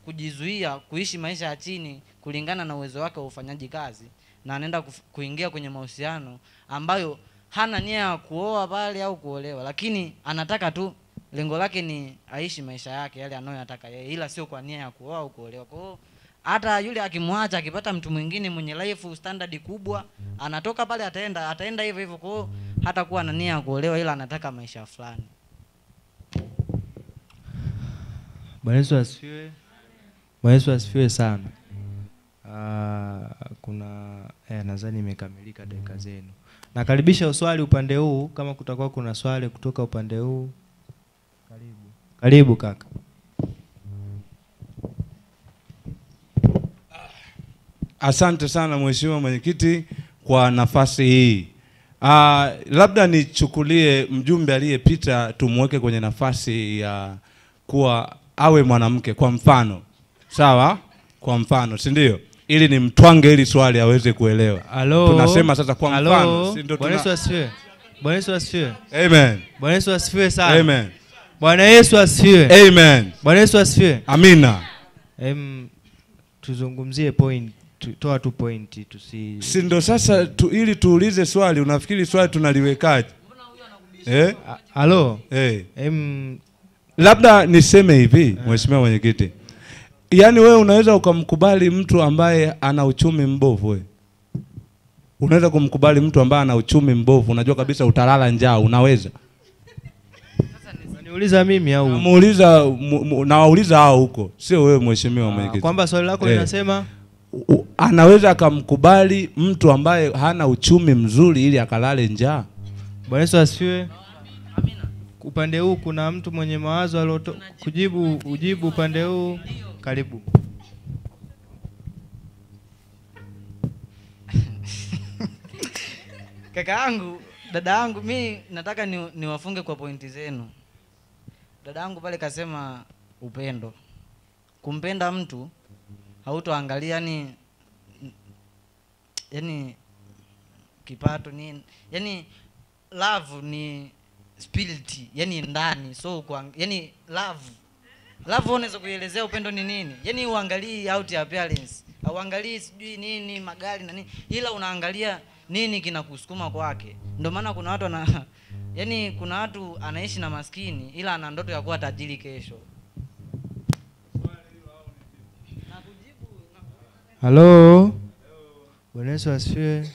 kujizuia kuishi maisha ya chini kulingana na uwezo wake wa ufanyaji kazi, na anaenda kuingia kwenye mahusiano ambayo hana nia ya kuoa pale au kuolewa, lakini anataka tu lengo lake ni aishi maisha yake yale anayotaka yeye, ila sio kwa nia ya kuoa au kuolewa. Kwa hiyo hata yule akimwacha akipata mtu mwingine mwenye life standard kubwa, anatoka pale ataenda hivyo hivyo. Kwa hiyo hata kuwa na nia ya kuolewa, ila anataka maisha fulani. Bwana Yesu asifiwe. Bwana Yesu asifiwe sana. Kuna nadhani imekamilika dakika zenu. Nakaribisha swali upande huu, kama kutakuwa kuna swali kutoka upande huu. Karibu kaka. Asante sana Mheshimiwa Mwenyekiti kwa nafasi hii. Labda nichukulie mjumbe aliyepita tumweke kwenye nafasi ya kuwa awe mwanamke kwa mfano. Sawa? Kwa mfano, si ndio? Ili ni mtwange ili swali aweze kuelewa. Tunasema sasa kwa mfano, si ndio? Bwana Yesu asifiwe. Bwana Yesu asifiwe. Amen. Bwana Yesu asifiwe sana. Amen. Bwana Yesu asifiwe. Amen. Bwana Yesu asifiwe. Amina. Tuzungumzie point, toa tu point si ndio sasa ili tuulize swali. Unafikiri swali tunaliwekaje? Halo. Labda niseme hivi Mheshimiwa Mwenyekiti. Yaani wewe unaweza ukamkubali mtu ambaye ana uchumi mbovu wewe? Unaweza kumkubali mtu ambaye ana uchumi mbovu, unajua kabisa utalala njaa, unaweza? Niuliza mimi au? Nawauliza hao huko, sio wewe Mheshimiwa Mwenyekiti. Kwamba swali lako linasema anaweza akamkubali mtu ambaye hana uchumi mzuri ili akalale njaa? Bwana Yesu asifiwe. Amina. Upande huu kuna mtu mwenye mawazo ujibu upande huu. Karibu. Kaka yangu, dada yangu, mimi nataka niwafunge kwa pointi zenu. Dada yangu pale kasema upendo. Kumpenda mtu hautoangalia yani kipato nini. Yani love ni spirit, yani ndani. So yani love unaweza kuelezea upendo ni nini? Yani uangalii out appearance, auangalii sijui nini magari na nini, ila unaangalia nini kinakusukuma kwake. Ndio maana kuna watu yani kuna watu anaishi na maskini ila ana ndoto ya kuwa tajiri kesho. Halo. Bwana Yesu asifiwe.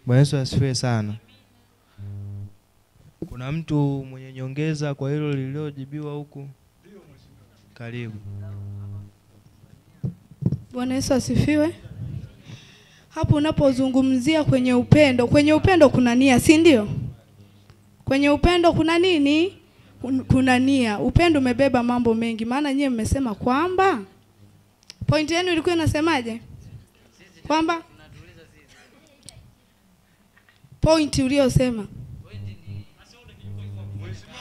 Bwana Yesu asifiwe sana. Kuna mtu mwenye nyongeza kwa hilo lililojibiwa huku? Karibu. Bwana Yesu asifiwe. Hapo unapozungumzia kwenye upendo kuna nia, si ndio? Kwenye upendo kuna nini? Kuna nia. Upendo umebeba mambo mengi. Maana nyewe mmesema kwamba point yenu ilikuwa inasemaje? Kwamba point uliosema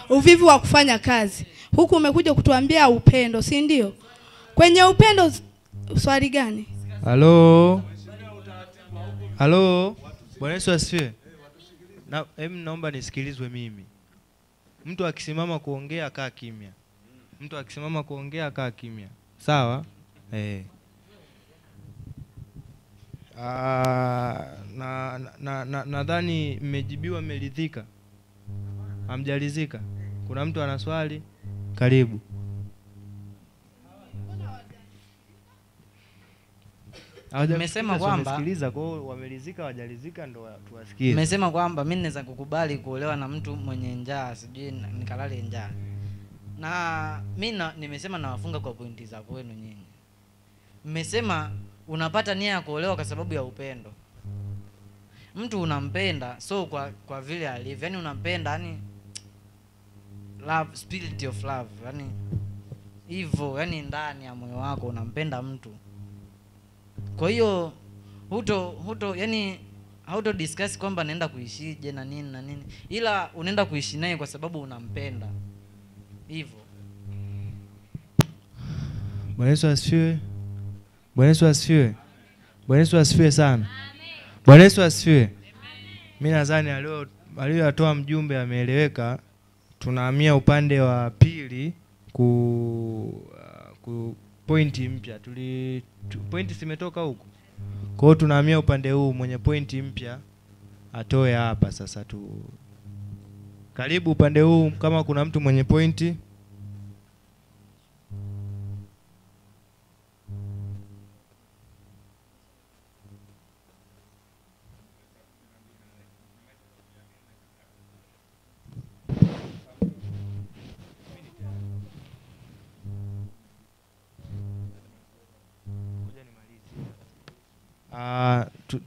uvivu wa kufanya kazi. Huku umekuja kutuambia upendo, si ndio? Kwenye upendo swali gani? Halo. Halo. Bwana Yesu asifiwe. Naomba nisikilizwe mimi. Mtu akisimama kuongea kaa kimya. Mtu akisimama kuongea kaa kimya. Sawa? Nadhani mmejibiwa, mmeridhika. Hamjalizika? Kuna mtu ana swali? Karibu. Nimesema kwamba wamesikiliza, kwa hiyo wamelizika, wajalizika ndo tuwasikie. Nimesema kwamba mimi naweza kukubali kuolewa na mtu mwenye njaa, sijui nikalale njaa. Na mimi nimesema nawafunga kwa pointi za kwenu nyinyi. Mmesema unapata nia ya kuolewa kwa sababu ya upendo. Mtu unampenda so kwa vile alivyo, yani unampenda, yani love, spirit of love, yani hivyo, yani ndani ya moyo wako unampenda mtu. Kwa hiyo yani hauto discuss kwamba naenda kuishije na nini na nini, ila unaenda kuishi naye kwa sababu unampenda hivyo. Bwana Yesu asifiwe. Bwana Yesu asifiwe. Bwana Yesu asifiwe sana. Bwana Yesu asifiwe. Mimi nadhani aliyotoa mjumbe ameeleweka. Tunahamia upande wa pili ku pointi mpya. Pointi zimetoka huko. Kwa hiyo tunahamia upande huu, mwenye pointi mpya atoe hapa sasa tu. Karibu upande huu kama kuna mtu mwenye pointi.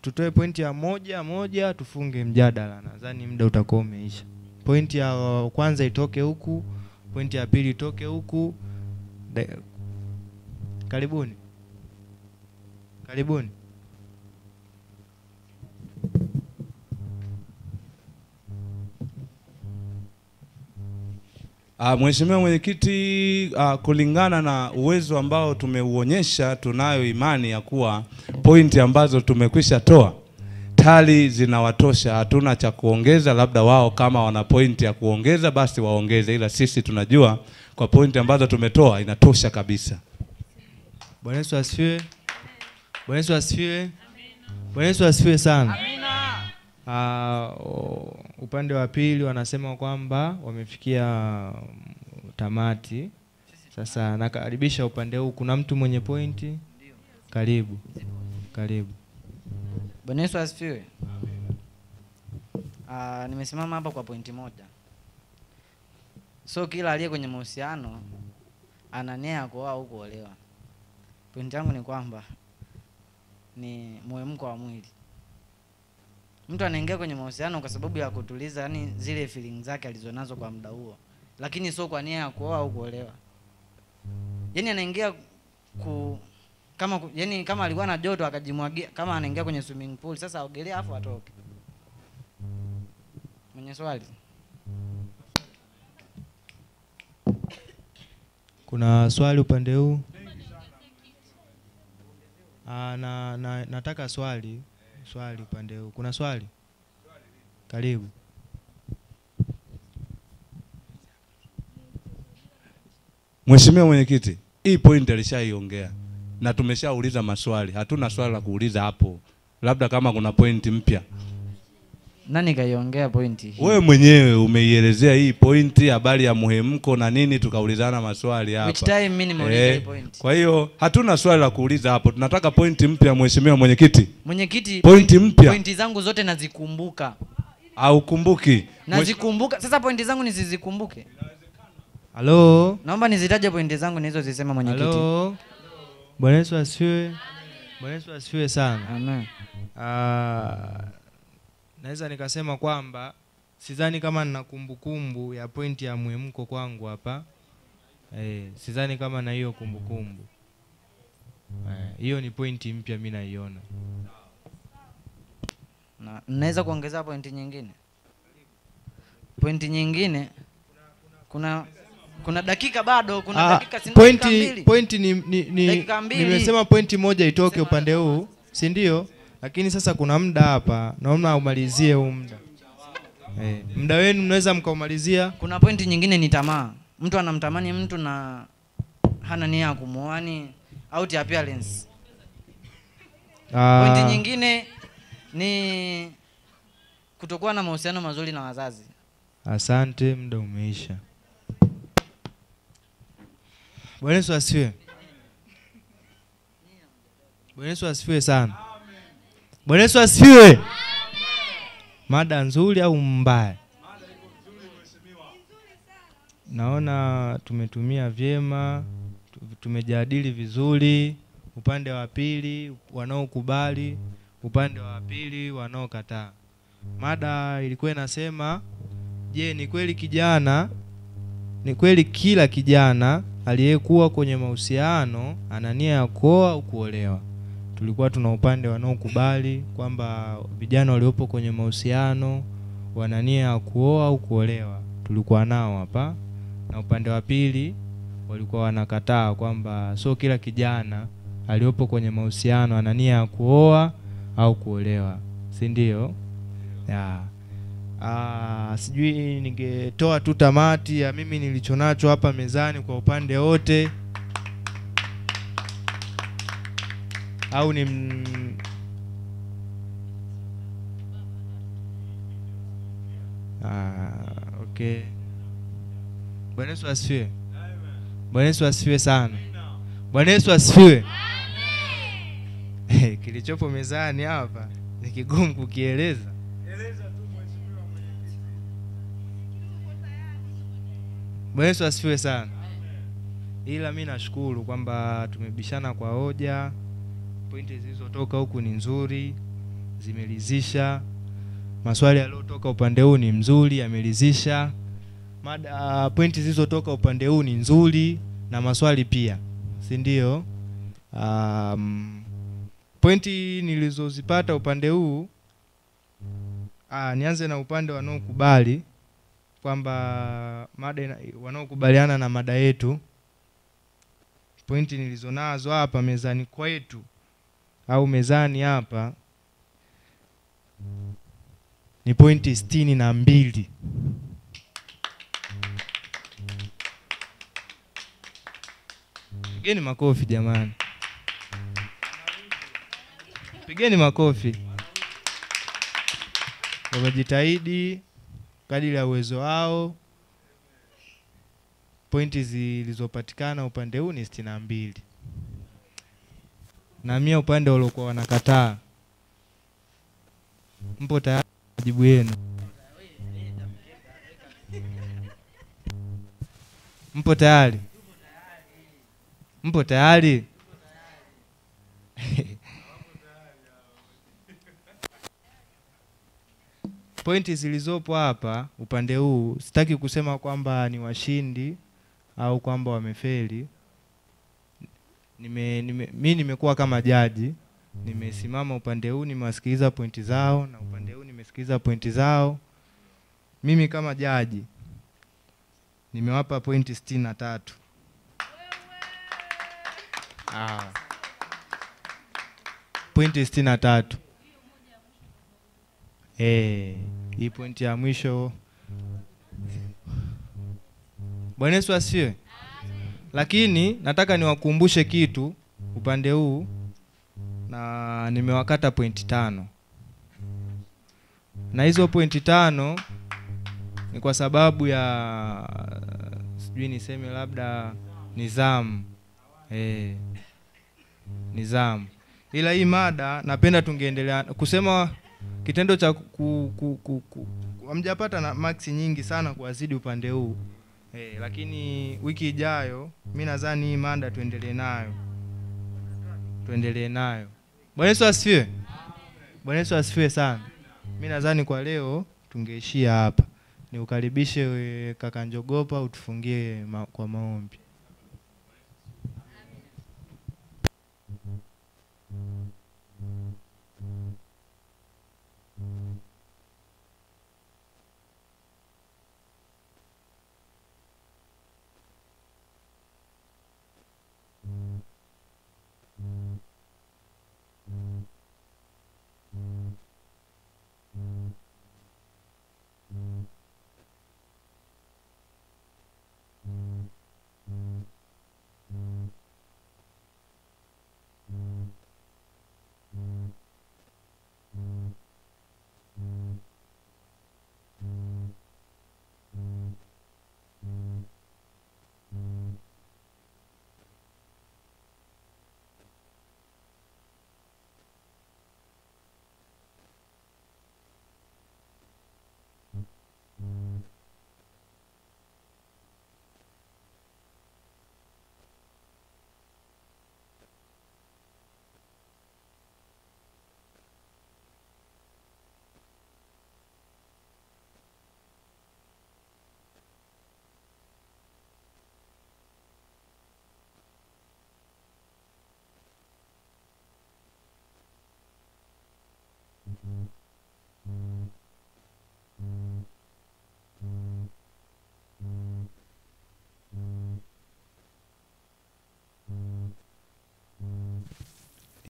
Tutoe pointi ya moja tufunge mjadala. Nadhani muda utakuwa umeisha. Pointi ya kwanza itoke huku, pointi ya pili itoke huku. Karibuni. Karibuni. Mheshimiwa Mwenyekiti, kulingana na uwezo ambao tumeuonyesha, tunayo imani ya kuwa pointi ambazo tumekwisha toa tali zinawatosha. Hatuna cha kuongeza, labda wao kama wana pointi ya kuongeza basi waongeze, ila sisi tunajua kwa pointi ambazo tumetoa inatosha kabisa. Bwana Yesu asifiwe. Bwana Yesu asifiwe. Bwana Yesu asifiwe sana. Amina. Upande wa pili wanasema kwamba wamefikia tamati. Sasa nakaribisha upande huu, kuna mtu mwenye pointi? Karibu. Karibu. Bwana Yesu asifiwe. Nimesimama hapa kwa pointi moja. So kila aliye kwenye mahusiano ana nia ya kuoa au kuolewa. Pointi yangu ni kwamba ni muhemko wa mwili. Mtu anaingia kwenye mahusiano kwa sababu ya kutuliza, yani zile feelings zake alizonazo kwa muda huo, lakini sio kwa nia ya kuoa au kuolewa. Yani anaingia kama alikuwa na joto akajimwagia, kama anaingia kwenye swimming pool, sasa aogelea afu atoke. Mwenye swali? Kuna swali upande huu? Nataka swali upande huu. Kuna swali? Karibu. Mheshimiwa Mwenyekiti, hii point alishaiongea na tumeshauliza maswali. Hatuna swali la kuuliza hapo. Labda kama kuna point mpya. Nani kaiongea pointi hii? Wewe mwenyewe umeielezea hii pointi, habari ya muhemko na nini, tukaulizana maswali hapa. Which time mimi nimeuliza hii point. Kwa hiyo hatuna swali la kuuliza hapo. Tunataka pointi mpya Mheshimiwa Mwenyekiti. Mwenyekiti, pointi mpya. Pointi zangu zote nazikumbuka. Au kumbuki? Nazikumbuka. Sasa pointi zangu nisizikumbuke. Halo? Naomba nizitaje pointi zangu nilizozisema Mwenyekiti. Halo? Bwana Yesu asifiwe. Bwana Yesu asifiwe sana. Amen. Naweza nikasema kwamba sidhani kama nina kumbukumbu ya pointi ya muhemko kwangu hapa. Sidhani kama na hiyo kumbukumbu. Hiyo ni pointi mpya mimi naiona. Na naweza kuongeza pointi nyingine? Pointi nyingine kuna dakika bado, kuna dakika si pointi nimesema pointi moja itoke upande huu, si ndio? Lakini sasa kuna muda hapa, naomba umalizie huu muda. Muda wenu mnaweza mkaumalizia. Kuna pointi nyingine ni tamaa. Mtu anamtamani mtu na hana nia ya kumuoa, ni out appearance. Pointi nyingine ni kutokuwa na mahusiano mazuri na wazazi. Asante, muda umeisha. Bwana Yesu asifiwe. Bwana Yesu asifiwe sana. Bwana Yesu asifiwe. Mada nzuri au mbaya? naona tumetumia vyema, tumejadili vizuri, upande wa pili wanaokubali, upande wa pili wanaokataa. Mada ilikuwa inasema, je, ni kweli kila kijana aliyekuwa kwenye mahusiano ana nia ya kuoa au kuolewa? Tulikuwa tuna upande wanaokubali kwamba vijana waliopo kwenye mahusiano wana nia ya kuoa au kuolewa, tulikuwa nao hapa, na upande wa pili walikuwa wanakataa kwamba sio kila kijana aliopo kwenye mahusiano ana nia ya kuoa au kuolewa, si ndio? Sijui ningetoa tu tamati ya mimi nilichonacho hapa mezani kwa upande wote, au ni okay. Bwana Yesu asifiwe. Bwana Yesu asifiwe sana. Bwana Yesu asifiwe. Kilichopo mezani hapa ni kigumu kukieleza. Eleza tu mheshimiwa mwenyekiti. Bwana Yesu asifiwe sana. Ila mimi nashukuru kwamba tumebishana kwa hoja. Pointi zilizotoka huku ni nzuri, zimelizisha. Maswali yaliyotoka upande huu ni mzuri, yamelizisha. Pointi zilizotoka upande huu ni nzuri na maswali pia, si ndio? Pointi nilizozipata upande huu, nianze na upande wanaokubali kwamba wanaokubaliana na mada yetu. Pointi nilizonazo hapa mezani kwetu au mezani hapa ni pointi 62. Pigeni makofi jamani. Pigeni makofi. Wamejitahidi kadiri ya uwezo wao. Pointi zilizopatikana upande huu ni 62. Na mimi upande uliokuwa wanakataa. Mpo tayari majibu yenu? Mpo tayari? Mpo tayari? Pointi zilizopo hapa upande huu, sitaki kusema kwamba ni washindi au kwamba wamefeli. Mimi nimekuwa kama jaji, nimesimama upande huu, nimewasikiliza pointi zao, na upande huu nimesikiliza pointi zao. Mimi kama jaji nimewapa pointi 63. Pointi 63. Hii pointi ya mwisho. Bwana Yesu asifiwe. Lakini nataka niwakumbushe kitu upande huu, na nimewakata pointi 5. Na hizo pointi 5 ni kwa sababu ya sijui niseme labda nidhamu. Nidhamu. Ila hii mada napenda tungeendelea kusema kitendo cha hamjapata na max nyingi sana kuwazidi upande huu. Lakini wiki ijayo mimi nadhani hii mada tuendelee nayo. Bwana Yesu asifiwe. Bwana Yesu asifiwe sana. Mimi nadhani kwa leo tungeishia hapa. Niukaribishe kaka Njogopa utufungie kwa maombi.